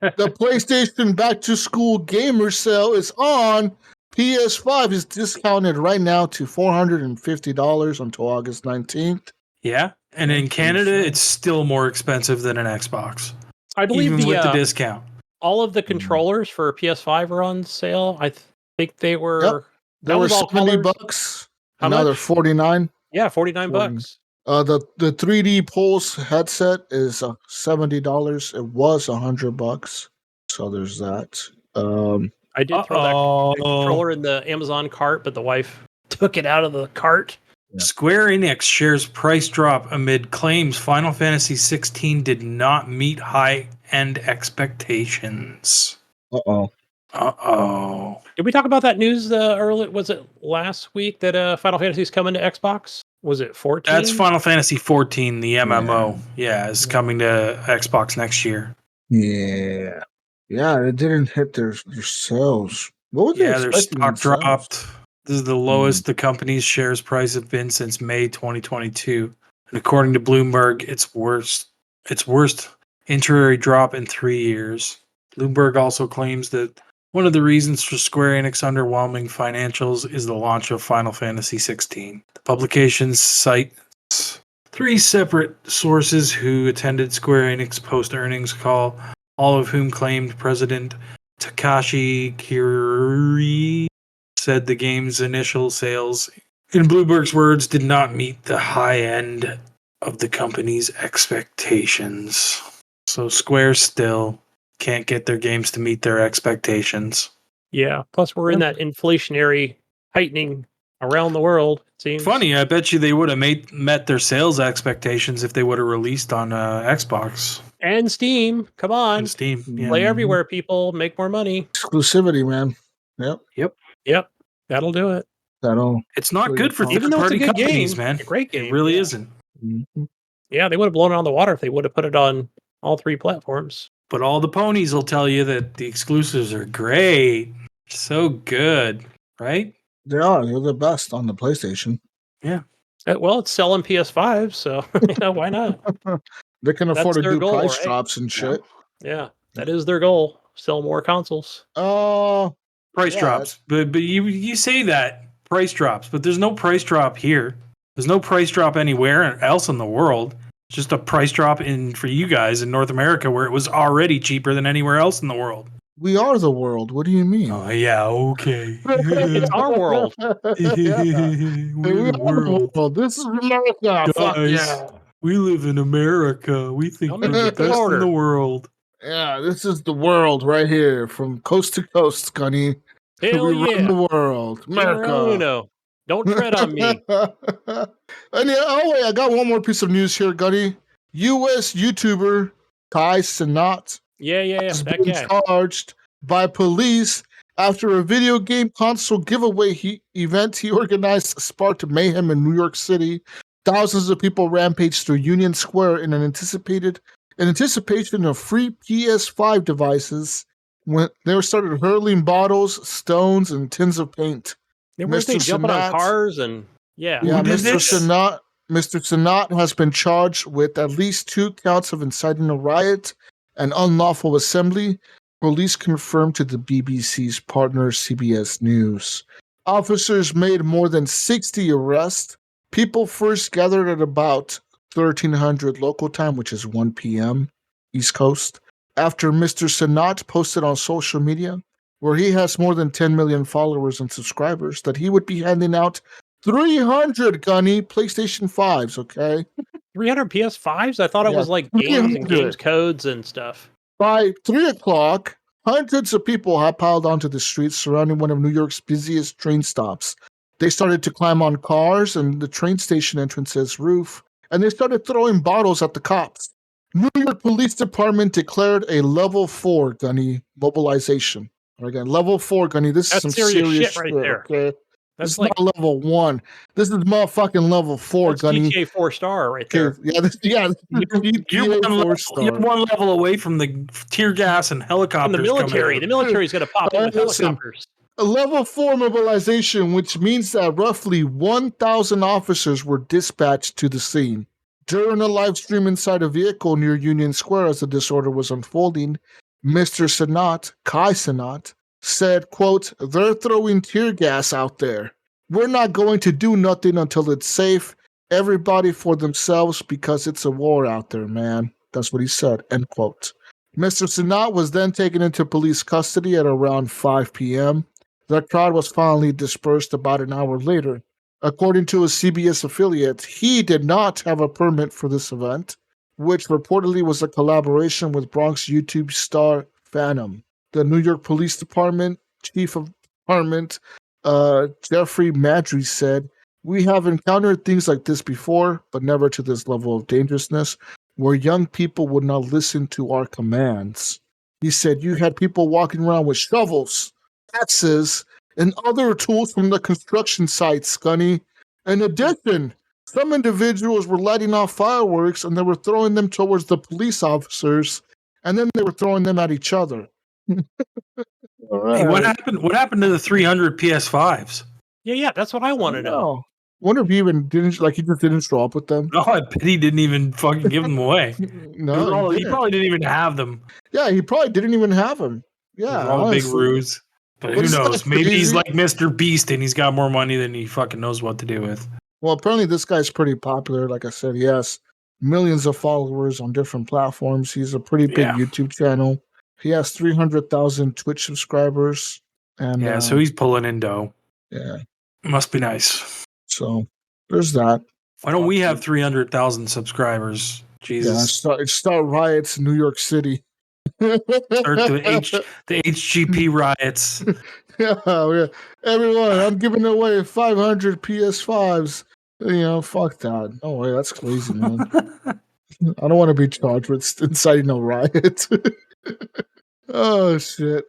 The PlayStation Back to School Gamer Sale is on. PS5 is discounted right now to $450 until August 19th. Yeah, and in Canada, it's still more expensive than an Xbox, I believe even with the discount. all of the controllers for PS5 are on sale. I think they were. Yep. They were $70. How Now they're much? $49. Yeah, $49. The 3D Pulse headset is $70. It was $100. So there's that. I did throw that controller in the Amazon cart, but the wife took it out of the cart. Yeah. Square Enix shares price drop amid claims Final Fantasy 16 did not meet high-end expectations. Uh-oh. Did we talk about that news early? Was it last week that Final Fantasy is coming to Xbox? Was it 14? That's Final Fantasy 14, the MMO. Yeah, is coming to Xbox next year. Yeah. Yeah, it didn't hit their sales. What was their stock dropped. This is the lowest the company's shares price have been since May 2022. And according to Bloomberg, its worst intraday drop in 3 years. Bloomberg also claims that one of the reasons for Square Enix underwhelming financials is the launch of Final Fantasy 16. The publication cites 3 separate sources who attended Square Enix post-earnings call, all of whom claimed President Takashi Kiryu said the game's initial sales, in Bloomberg's words, did not meet the high end of the company's expectations. So Square still can't get their games to meet their expectations. Yeah, plus we're in that inflationary heightening around the world, it seems. Funny, I bet you they would have met their sales expectations if they would have released on Xbox. And Steam. Come on. And Steam. Yeah. Play everywhere, people. Make more money. Exclusivity, man. Yep. That'll do it. It's not good for even though it's a third-party good companies, game, man. a great game. It really isn't. Mm-hmm. Yeah, they would have blown it on the water if they would have put it on all 3 platforms. But all the ponies will tell you that the exclusives are great. So good, right? They are. They're the best on the PlayStation. Yeah. Well, it's selling PS5, so why not? They can afford to do goal, price right? drops and shit. Yeah, that is their goal. Sell more consoles. Price drops. But you say that, price drops, but there's no price drop here. There's no price drop anywhere else in the world. It's just a price drop for you guys in North America where it was already cheaper than anywhere else in the world. We are the world. What do you mean? Oh, yeah, okay. It's our world. We're the world. This is America. Guys, fuck yeah. We live in America. We think we're the best in the world. Yeah, this is the world right here, from coast to coast, Gunny. Hell we yeah. run the world. America. Don't tread on me. And I got one more piece of news here, Gunny. U.S. YouTuber Kai Cenat has that been guy. charged by police after a video game console giveaway event he organized sparked mayhem in New York City. Thousands of people rampaged through Union Square in anticipation of free PS5 devices when they started hurling bottles, stones, and tins of paint. Weren't they jumping on cars and Mr. Cenat has been charged with at least 2 counts of inciting a riot and unlawful assembly. Police confirmed to the BBC's partner CBS News. Officers made more than 60 arrests. People first gathered at about 1300 local time, which is 1 p.m. East Coast, after Mr. Cenat posted on social media, where he has more than 10 million followers and subscribers, that he would be handing out 300 Gunny PlayStation 5s, okay? 300 PS5s? I thought it was like games and games codes and stuff. By 3 o'clock, hundreds of people had piled onto the streets surrounding one of New York's busiest train stops. They started to climb on cars and the train station entrance's roof, and they started throwing bottles at the cops. New York Police Department declared a level 4 Gunny mobilization. Again, level 4 Gunny. This is some serious shit right there. Okay? This is like not level 1. This is motherfucking level 4 Gunny. GTA 4-star right there. You're one level away from the tear gas and helicopters. From the military. The military is going to pop in with helicopters. A level 4 mobilization, which means that roughly 1,000 officers were dispatched to the scene. During a live stream inside a vehicle near Union Square as the disorder was unfolding, Mr. Sanat, Kai Sanat, said, quote, "They're throwing tear gas out there. We're not going to do nothing until it's safe. Everybody for themselves because it's a war out there, man." That's what he said, end quote. Mr. Sanat was then taken into police custody at around 5 p.m. The crowd was finally dispersed about an hour later. According to a CBS affiliate, he did not have a permit for this event, which reportedly was a collaboration with Bronx YouTube star Phantom. The New York Police Department Chief of Department Jeffrey Madry said, "We have encountered things like this before, but never to this level of dangerousness, where young people would not listen to our commands." He said, "You had people walking around with shovels, axes, and other tools from the construction sites, Gunny. In addition, some individuals were lighting off fireworks and they were throwing them towards the police officers, and then they were throwing them at each other." All right. Hey, what happened? What happened to the 300 PS5s? Yeah, that's what I want to know. Wonder if he even didn't, like, he just didn't show up with them. No, I bet he didn't even fucking give them away. No, he probably didn't even have them. Yeah, he probably didn't even have them. Yeah, it was all a big ruse. But who knows? Maybe he's like Mr. Beast and he's got more money than he fucking knows what to do with. Well, apparently this guy's pretty popular. Like I said, he has millions of followers on different platforms. He's a pretty big YouTube channel. He has 300,000 Twitch subscribers. And so he's pulling in dough. Yeah. Must be nice. So there's that. Why don't we have 300,000 subscribers? Jesus. Yeah, start riots in New York City. Start the HGP riots. Yeah. Everyone, I'm giving away 500 PS5s. Fuck that. No way, that's crazy, man. I don't want to be charged with inciting a riot. Oh shit.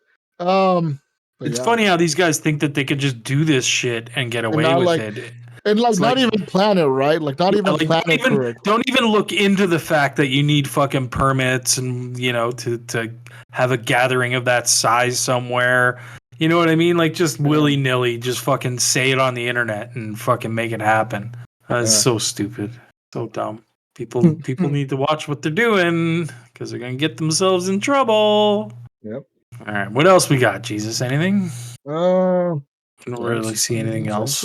It's funny how these guys think that they could just do this shit and get away with it. And not even plan it, right? Like not even plan it correct. Don't even look into the fact that you need fucking permits and to have a gathering of that size somewhere. You know what I mean? Like just willy-nilly, just fucking say it on the internet and fucking make it happen. That's so stupid. So dumb. People need to watch what they're doing because they're gonna get themselves in trouble. Yep. All right. What else we got, Jesus? Anything? I don't really see anything else.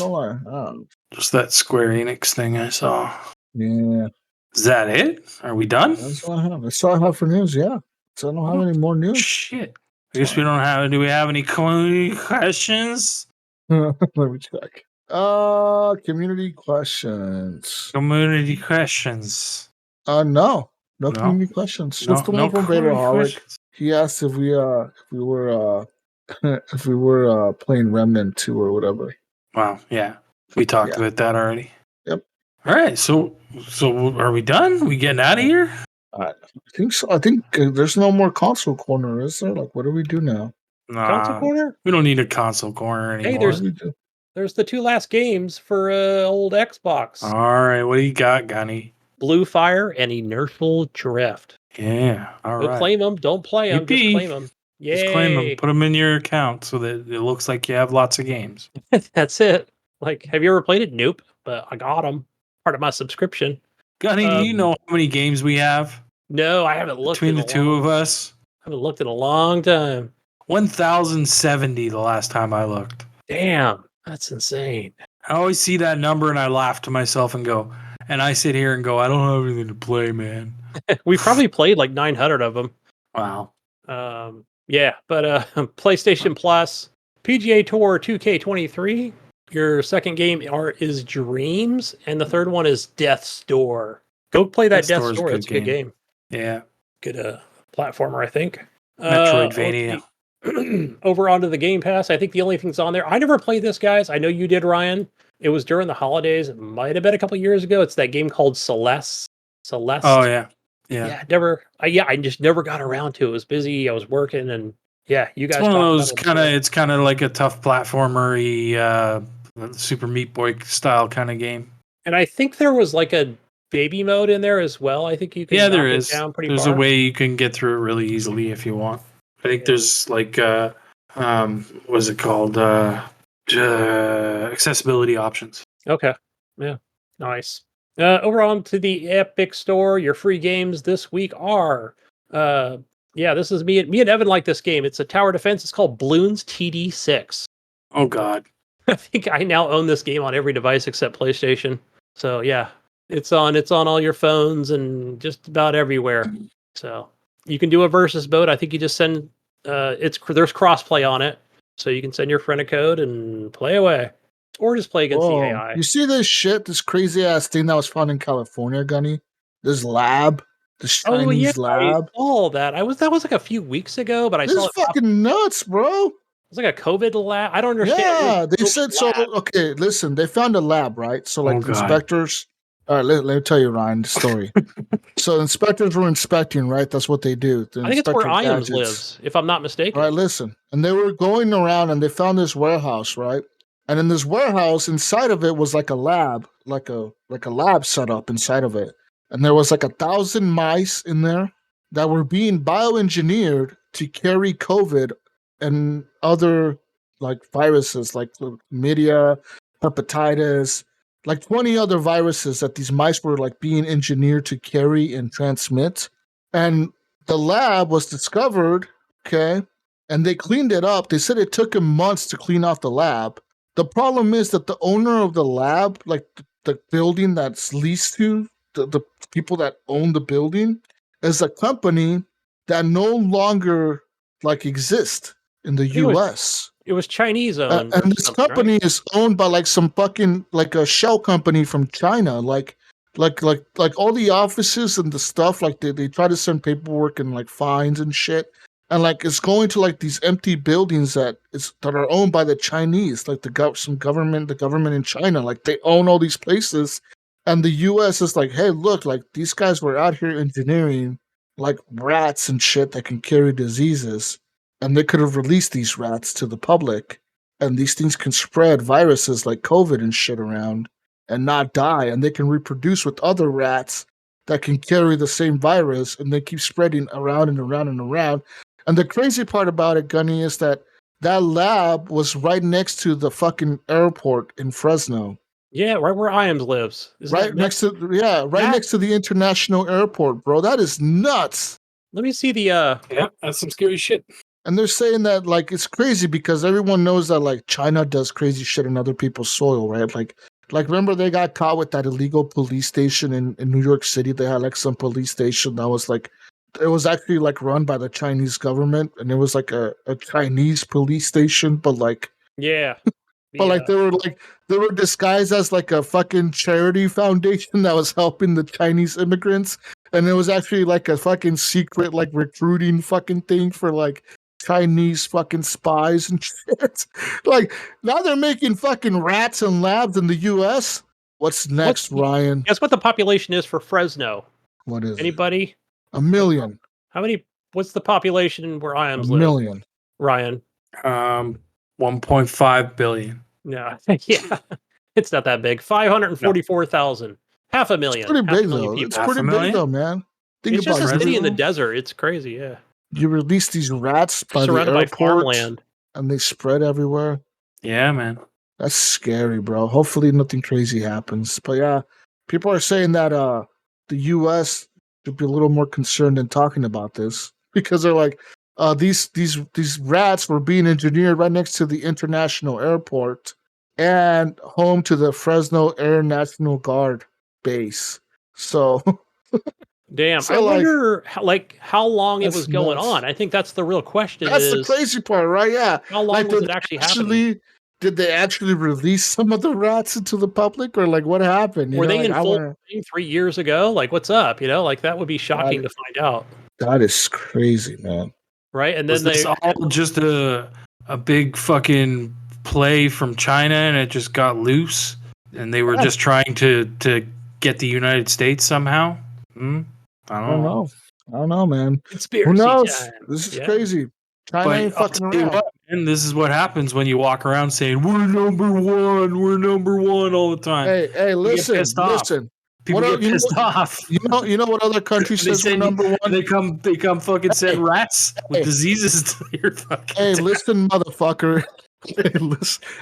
Just that Square Enix thing I saw. Yeah. Is that it? Are we done? That's all I have. That's all I have for news, yeah. So I don't have any more news. Shit. I guess we don't have. Do we have any community questions? Let me check. Community questions. Community questions. No community questions. Just the one from Vaderholic. He asked if we were playing Remnant 2 or whatever. Wow, yeah. We talked about that already. Yep. All right, so are we done? We getting out of here? I think so. I think there's no more console corner, is there? Like, what do we do now? Console corner? We don't need a console corner anymore. Hey, there's the 2 last games for old Xbox. All right, what do you got, Gunny? Blue Fire and Inertial Drift. Yeah, all right. Claim them, don't play them, just claim them. Yay. Just claim them, put them in your account so that it looks like you have lots of games. That's it. Like, have you ever played it? Nope, but I got them. Part of my subscription. Gunny, do you know how many games we have? No, I haven't looked. Between the two of us? I haven't looked in a long time. 1,070 the last time I looked. Damn, that's insane. I always see that number and I laugh to myself and go, and I sit here and go, I don't have anything to play, man. We probably played like 900 of them. Wow. Yeah, but PlayStation Plus, PGA Tour 2K23. Your second game is Dreams, and the third one is Death's Door. Go play that Death's Door. It's a good game. Yeah. Good platformer, I think. Metroidvania. Over onto the Game Pass. I think the only things on there. I never played this, guys. I know you did, Ryan. It was during the holidays. It might have been a couple years ago. It's that game called Celeste. Oh yeah. Yeah. I just never got around to it. I was busy. I was working, and you guys. It's one of those it's kind of like a tough platformer-y, Super Meat Boy style kind of game. And I think there was like a baby mode in there as well. I think you can. Yeah, there is. Down pretty there's far. A way you can get through it really easily if you want. I think there's like what is it called? Accessibility options. Okay. Yeah. Nice. Over on to the Epic Store. Your free games this week are, this is me. Me and Evan like this game. It's a tower defense. It's called Bloons TD6. Oh God. I think I now own this game on every device except PlayStation. So yeah, it's on all your phones and just about everywhere. So you can do a versus mode. I think you just send there's crossplay on it, so you can send your friend a code and play away, or just play against the AI. You see this shit, this crazy ass thing that was found in California, Gunny? This lab, this Chinese lab. I saw that. That was like a few weeks ago, but I This saw is fucking nuts, bro. It was like a COVID lab. I don't understand. Yeah, they said so. Okay, listen, they found a lab, right? So, like, inspectors. All right, let me tell you, Ryan, the story. So, inspectors were inspecting, right? That's what they do. I think it's where IAMS lives, if I'm not mistaken. All right, listen. And they were going around and they found this warehouse, right? And in this warehouse, inside of it was like a lab, like a lab set up inside of it. And there was like 1,000 mice in there that were being bioengineered to carry COVID and other like viruses like chlamydia, hepatitis, like 20 other viruses that these mice were like being engineered to carry and transmit. And the lab was discovered, okay, and they cleaned it up. They said it took them months to clean off the lab. The problem is that the owner of the lab, like the building that's leased to, the people that own the building, is a company that no longer like exists in the U.S. It was Chinese owned. And this company is owned by like some fucking like a shell company from China. Like all the offices and the stuff, like they try to send paperwork and like fines and shit. And like it's going to like these empty buildings that are owned by the Chinese, like the government in China. Like they own all these places, and the U.S. is like, hey, look, like these guys were out here engineering like rats and shit that can carry diseases, and they could have released these rats to the public, and these things can spread viruses like COVID and shit around and not die, and they can reproduce with other rats that can carry the same virus, and they keep spreading around and around and around. And the crazy part about it, Gunny, is that lab was right next to the fucking airport in Fresno. Yeah, right where IAMS lives. Next to the international airport, bro. That is nuts. Let me see the Yeah, that's some scary shit. And they're saying that like it's crazy because everyone knows that like China does crazy shit in other people's soil, right? Like remember they got caught with that illegal police station in New York City. They had like some police station that was like, it was actually like run by the Chinese government, and it was like a Chinese police station, but like like they were disguised as like a fucking charity foundation that was helping the Chinese immigrants, and it was actually like a fucking secret like recruiting fucking thing for like Chinese fucking spies and shit. Like now they're making fucking rats and labs in the U.S. What's next, Ryan? Guess what the population is for Fresno? What is anybody? 1 million. How many? What's the population where IAMS live? 1 million. Ryan. 1.5 billion. No, yeah, it's not that big. 544,000. 500,000. It's pretty big though. People. It's pretty big though, man. It's just a city in the desert. It's crazy. Yeah. You release these rats by surrounded the by airport, farmland, and they spread everywhere. Yeah, man. That's scary, bro. Hopefully nothing crazy happens. But yeah, people are saying that the U.S. should be a little more concerned in talking about this because they're like, these rats were being engineered right next to the international airport and home to the Fresno Air National Guard base. So, damn, I wonder how long it was going on. I think that's the real question. That's the crazy part, right? Yeah. How long was it actually happening? Did they actually release some of the rats into the public, or like what happened? Were they in full 3 years ago? Like, what's up? Like that would be shocking to find out. That is crazy, man. Right, and then it's all just a big fucking play from China, and it just got loose, and they were just trying to get the United States somehow. I don't know. I don't know, man. Conspiracy Who knows? time. This is crazy. China ain't fucking around. And this is what happens when you walk around saying we're number one all the time. Hey, listen. People What get pissed off. You know what other country says we're number one? They come fucking send rats with Hey. diseases to your fucking Hey, town. listen, motherfucker.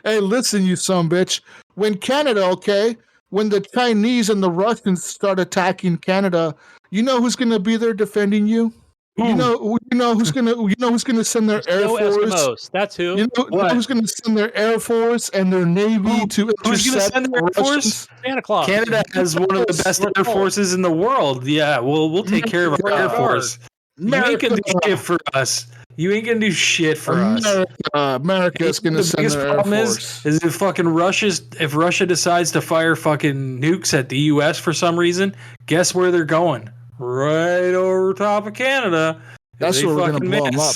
Hey, listen, you son bitch. When Canada, okay, when the Chinese and the Russians start attacking Canada, you know who's gonna be there defending you? You know who's gonna send their Air No Force. Eskimos. That's who. You know who's gonna send their Air Force and their Navy to Who's gonna intercept send their Air Russians? Force? Santa Claus. Canada has one of the best Air Forces in the world. Yeah, we'll take care of our Air Force. You ain't gonna do shit for us. You ain't gonna do shit for us. America's gonna send their Air Force. Is if fucking if Russia decides to fire fucking nukes at the U.S. for some reason, guess where they're going? Right over top of Canada. That's where we're gonna blow them up.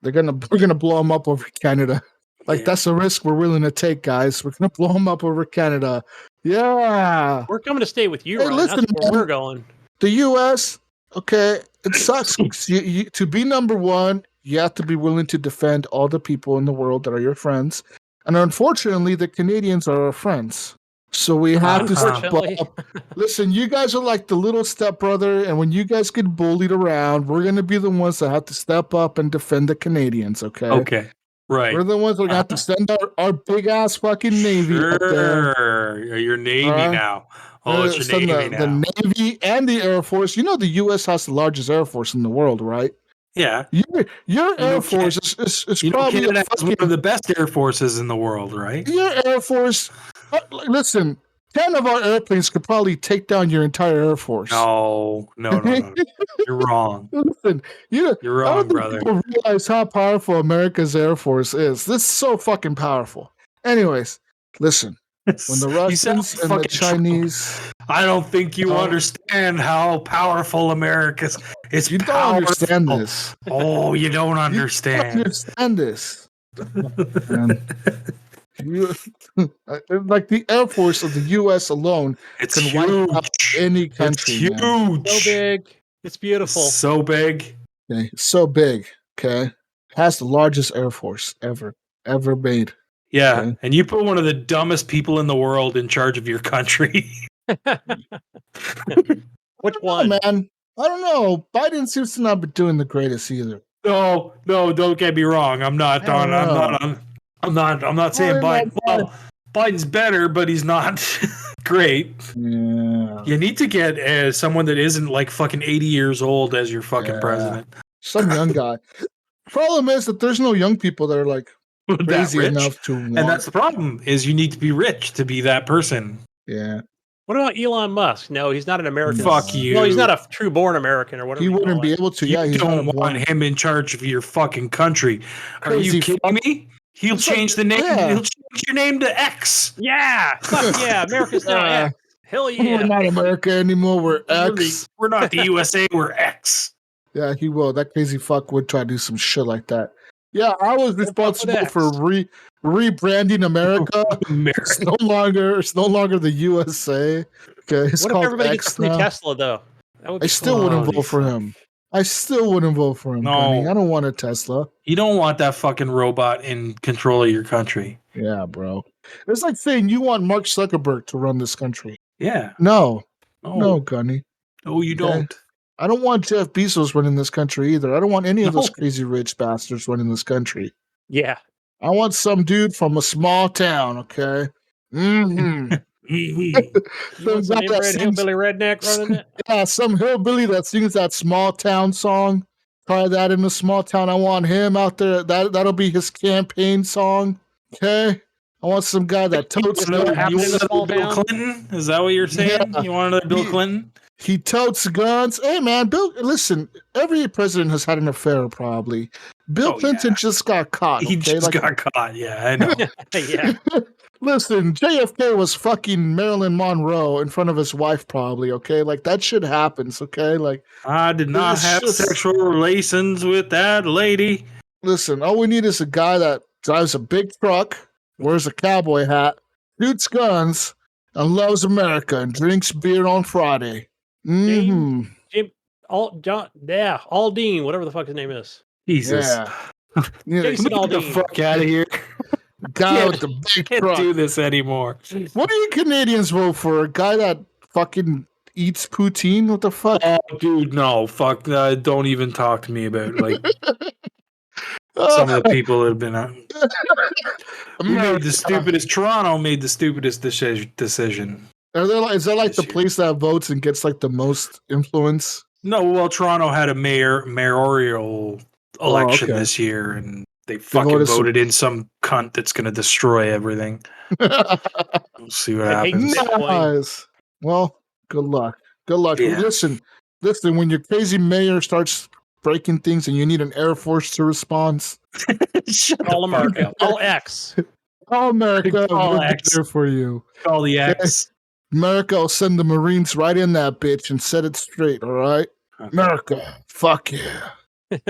We're gonna blow them up over Canada. Like that's a risk we're willing to take, guys. We're gonna blow them up over Canada. Yeah, We're coming to stay with you, Hey, Ryan. listen, That's where man. we're going. the U.S. Okay, it sucks. To be number one, you have to be willing to defend all the people in the world that are your friends, and unfortunately, the Canadians are our friends. So we have to step Unfortunately. up. Listen, you guys are like the little stepbrother, and when you guys get bullied around, we're going to be the ones that have to step up and defend the Canadians, okay? Okay. Right. We're the ones that are going to have to send our big-ass fucking Navy up there. Sure. Your Navy now. Oh, it's your Send Navy now. the Navy and the Air Force. You know the U.S. has the largest Air Force in the world, right? Yeah. Your Air Force is probably Canada has one of the best Air Forces in the world, right? Your Air Force... listen, 10 of our airplanes could probably take down your entire Air Force. No. You're wrong. Listen, You're I wrong, don't think brother. people realize how powerful America's Air Force is. This is so fucking powerful. Anyways, listen, when the You sound Russians and the fucking Chinese... I don't think you understand how powerful America's. It's You don't powerful. understand this. Oh, you don't You don't understand. understand this. Man. Like the Air Force of the U.S. alone It's can wipe out huge. any It's country. Man. So big. It's beautiful. So big. Okay, it's so big. Okay, has the largest Air Force ever made. Yeah, Okay. and you put one of the dumbest people in the world in charge of your country. Which one? Oh, man, I don't know. Biden seems to not be doing the greatest either. No, don't get me wrong. I'm not saying Biden. Well, Biden's better, but he's not great. Yeah. You need to get someone that isn't like fucking 80 years old as your fucking Yeah. president. Some young guy. Problem is that there's no young people that are like That crazy rich. enough to want. And that's the problem, is you need to be rich to be that person. Yeah. What about Elon Musk? No, he's not an American. Fuck you. No, he's not a true born American or whatever. He you wouldn't call be it. able to. You Yeah, he's don't not want him in charge of your fucking country. Are Crazy you kidding me? He'll It's change the name. yeah. He'll change your name to X. Yeah, fuck yeah, America's now X. Hell We're yeah. not America anymore. We're X. We're not the USA. We're X. Yeah, he will. That crazy fuck would try to do some shit like that. Yeah, I was responsible X. for rebranding America. It's no longer the USA. Okay, it's What if called everybody X gets a free now. Tesla though? That would I be still cool. wouldn't Holy vote for fuck. him. I still wouldn't vote for him. No. Gunny. I don't want a Tesla. You don't want that fucking robot in control of your country. Yeah, bro. It's like saying you want Mark Zuckerberg to run this country. Yeah. No, No, no, Gunny. no, you Okay. don't. I don't want Jeff Bezos running this country either. I don't want any of those No. crazy rich bastards running this country. Yeah. I want some dude from a small town, okay? Mm-hmm. You want some guy that inbred sings- hillbilly redneck running it? Yeah, some hillbilly that sings that small town song. Try that in a small town. I want him out there. That'll be his campaign song. Okay? I want some guy that totes You know what happened in a small Bill town? Clinton? Is that what you're saying? Yeah. You want another Bill He- Clinton? He totes guns. Hey, man, Bill, listen, every president has had an affair, probably. Bill Oh, Clinton yeah. just got caught. He Okay? just got caught. Yeah, I know. Yeah. Listen, JFK was fucking Marilyn Monroe in front of his wife, probably, okay? Like, that shit happens, okay? Like, I did not It's have just- sexual relations with that lady. listen, all we need is a guy that drives a big truck, wears a cowboy hat, shoots guns, and loves America and drinks beer on Friday. Mm-hmm. Aldine, whatever the fuck his name is. Jesus. Yeah. Yeah, Jason Get the Aldean. fuck out of here. guy Yeah. with the big Can't truck. do this anymore. What do you Canadians vote for? A guy that fucking eats poutine? What the fuck? Oh, dude, no, fuck. Don't even talk to me about like some of the people that have been out. Who made the stupidest? Toronto made the stupidest decision. Is that like the This year. place that votes and gets like the most influence? No, well, Toronto had a mayoral election okay. this year, and they voted voted in some cunt that's going to destroy everything. We'll see what I hate happens. Bitcoin. Nice. Well, good luck. Good luck. Yeah. Listen. When your crazy mayor starts breaking things and you need an Air Force to respond, Shut Call the fuck America. up. Call X. call America. Call We'll be X. there for you. Call the X. America will send the Marines right in that bitch and set it straight, all right? Okay. America. Fuck yeah.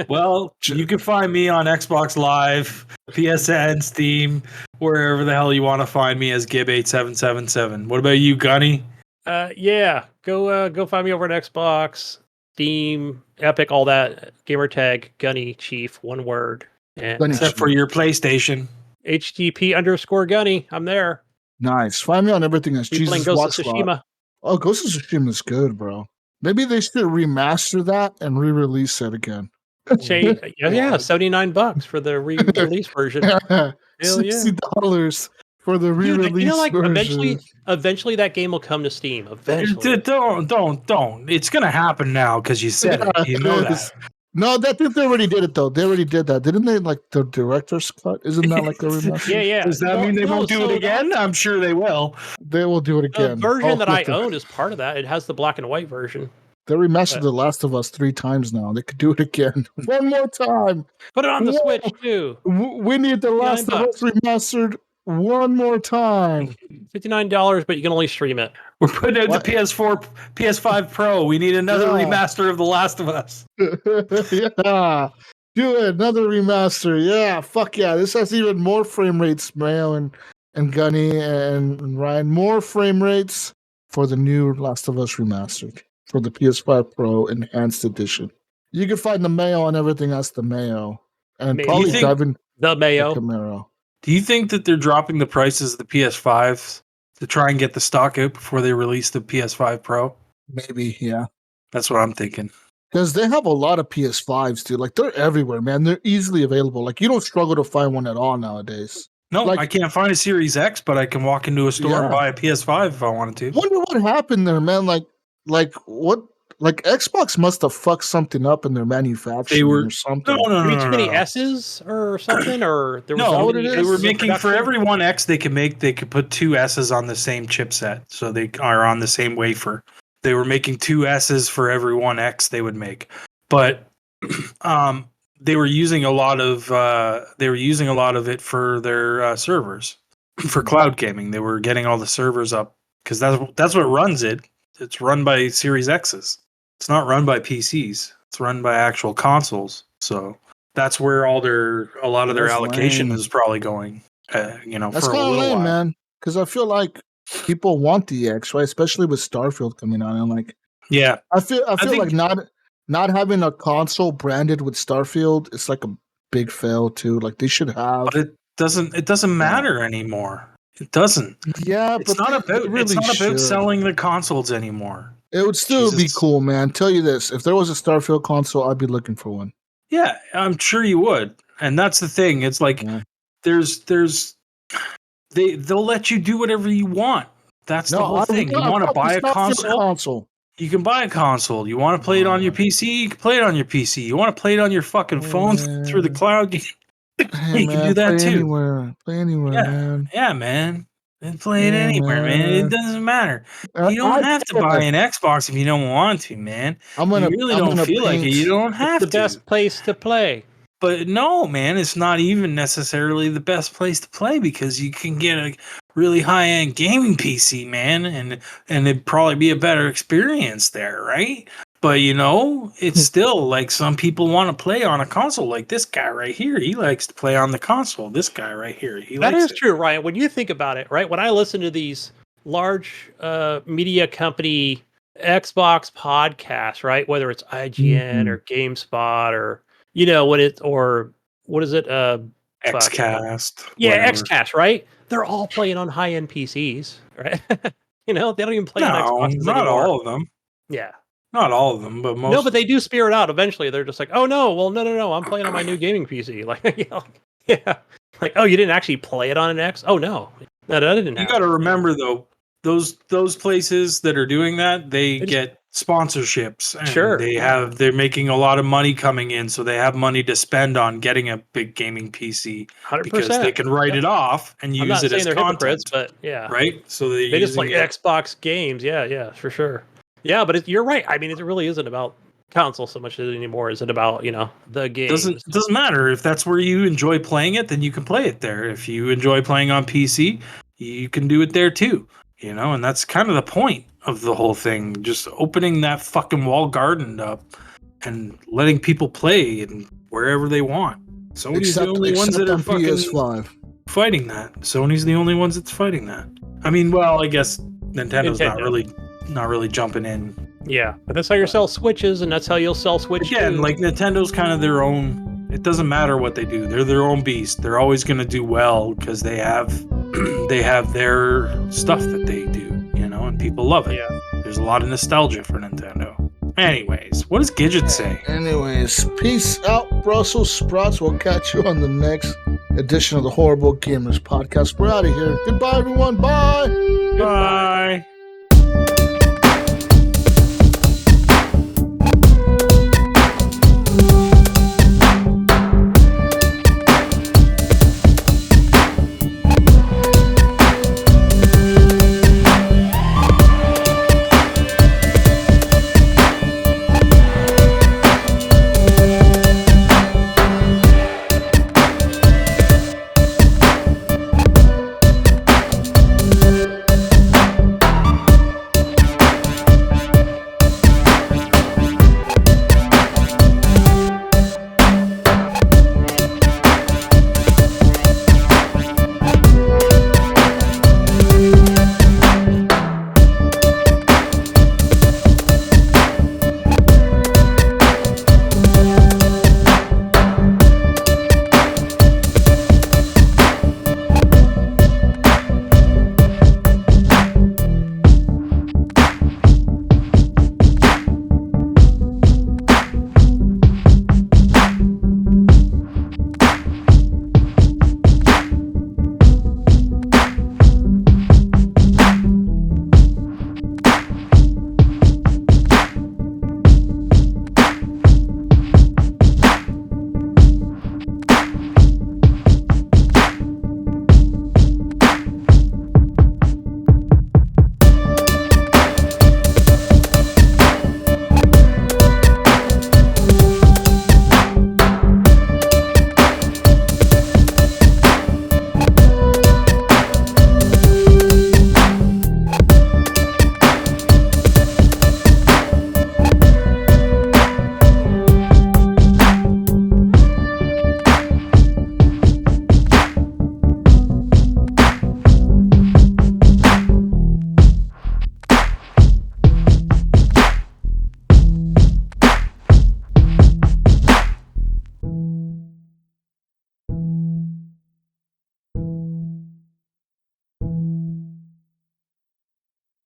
Well, you can find me on Xbox Live, PSN, Steam, wherever the hell you want to find me as Gib8777. What about you, Gunny? Yeah. Go find me over at Xbox, Steam, Epic, all that. Gamertag, Gunny Chief, one word. And Gunny Except for your PlayStation. HGP_Gunny. I'm there. Nice. Find me on everything as Be playing Jesus Ghost of Watchlot. Tsushima. Oh, Ghost of Tsushima is good, bro. Maybe they should remaster that and re-release it again. Yeah, $79 for the re-release version. Hell yeah. $60 for the re-release Dude, like version. eventually that game will come to Steam. Eventually. Don't. It's going to happen now because you said it. You know that. No, I think they already did it though. They already did that, didn't they? Like the director's cut, isn't that like a remaster? Yeah. Does that mean they won't do it again? I'm sure they will. They will do it again. The version that I own is part of that. It has the black and white version. They remastered The Last of Us 3 times now. They could do it again. One more time. Put it on the Switch too. We need The Last of Us remastered one more time. $59, but you can only stream it. We're putting out the PS4, PS5 Pro. We need another remaster of The Last of Us. Yeah. Do it. Another remaster. Yeah. Fuck yeah. This has even more frame rates, Mayo and Gunny and Ryan. More frame rates for the new Last of Us remastered for the PS5 Pro Enhanced Edition. You can find the Mayo on everything else, the Mayo. And probably driving the Mayo. Camaro. Do you think that they're dropping the prices of the PS5s to try and get the stock out before they release the PS5 Pro? Maybe, yeah. That's what I'm thinking. Because they have a lot of PS5s, dude. Like, they're everywhere, man. They're easily available. Like, you don't struggle to find one at all nowadays. No, like, I can't find a Series X, but I can walk into a store and buy a PS5 if I wanted to. Wonder what happened there, man. Like what? Like, Xbox must have fucked something up in their manufacturing or something. No. Too many S's or something? Or there was they were making for every one X they could put two S's on the same chipset, so they are on the same wafer. They were making two S's for every one X they would make, but they were using a lot of it for their servers for cloud gaming. They were getting all the servers up because that's what runs it. It's run by Series X's. It's not run by PCs. It's run by actual consoles. So that's where a lot of their allocation is probably going. That's for a kind of little lame, while. man. Because I feel like people want the X, right? Especially with Starfield coming on, and like, yeah, I feel like not having a console branded with Starfield is like a big fail too. Like, they should have. But it doesn't matter anymore. It doesn't. Yeah, it's but not about selling the consoles anymore. It would still be cool, man. Tell you this: if there was a Starfield console, I'd be looking for one. Yeah, I'm sure you would. And that's the thing. It's like they'll let you do whatever you want. That's the whole thing. You want to buy a console? You can buy a console. You want to play it on your PC? You can play it on your PC. You want to play it on your fucking phone through the cloud? You can do that too. Play anywhere, man. Yeah, man. And play it anywhere, man. It doesn't matter. You don't have to buy an Xbox if you don't want to, man. You really don't feel like it. You don't have to. It's the best place to play. But no, man, it's not even necessarily the best place to play because you can get a really high-end gaming PC, man, and it'd probably be a better experience there, right? But, it's still like some people want to play on a console. Like this guy right here, he likes to play on the console. This guy right here, that is true, Ryan. When you think about it, right? When I listen to these large media company Xbox podcasts, right? Whether it's IGN or GameSpot or what is it? Xcast. Yeah, whatever. Xcast, right? They're all playing on high-end PCs, right? You know, they don't even play on Xboxes not anymore. all of them. Yeah. Not all of them, but most. No, but they do spear it out eventually. They're just like, oh no, well no, I'm playing on my new gaming PC. Like, yeah, like, oh, you didn't actually play it on an X? Oh no, that didn't happen. You got to remember though, those places that are doing that, they get sponsorships. And they're making a lot of money coming in, so they have money to spend on getting a big gaming PC 100%. because they can write it off and use it as content. But yeah, right. So they just like Xbox games. Yeah, for sure. Yeah, but you're right. I mean, it really isn't about console so much anymore. Is it about the game? It doesn't matter if that's where you enjoy playing it, then you can play it there. If you enjoy playing on PC, you can do it there too. And that's kind of the point of the whole thing. Just opening that fucking walled garden up and letting people play and wherever they want. Sony's the only ones that are fucking PS5 fighting that. Sony's the only ones that's fighting that. I mean, well, I guess Nintendo's not really jumping in. Yeah, but that's how you sell Switches, and that's how you'll sell Switch. Yeah, and like Nintendo's kind of their own. It doesn't matter what they do; they're their own beast. They're always going to do well because they have their stuff that they do, and people love it. Yeah, there's a lot of nostalgia for Nintendo. Anyways, what does Gidget say? Anyways, peace out, Brussels sprouts. We'll catch you on the next edition of the Horrible Gamers Podcast. We're out of here. Goodbye, everyone. Bye. Goodbye.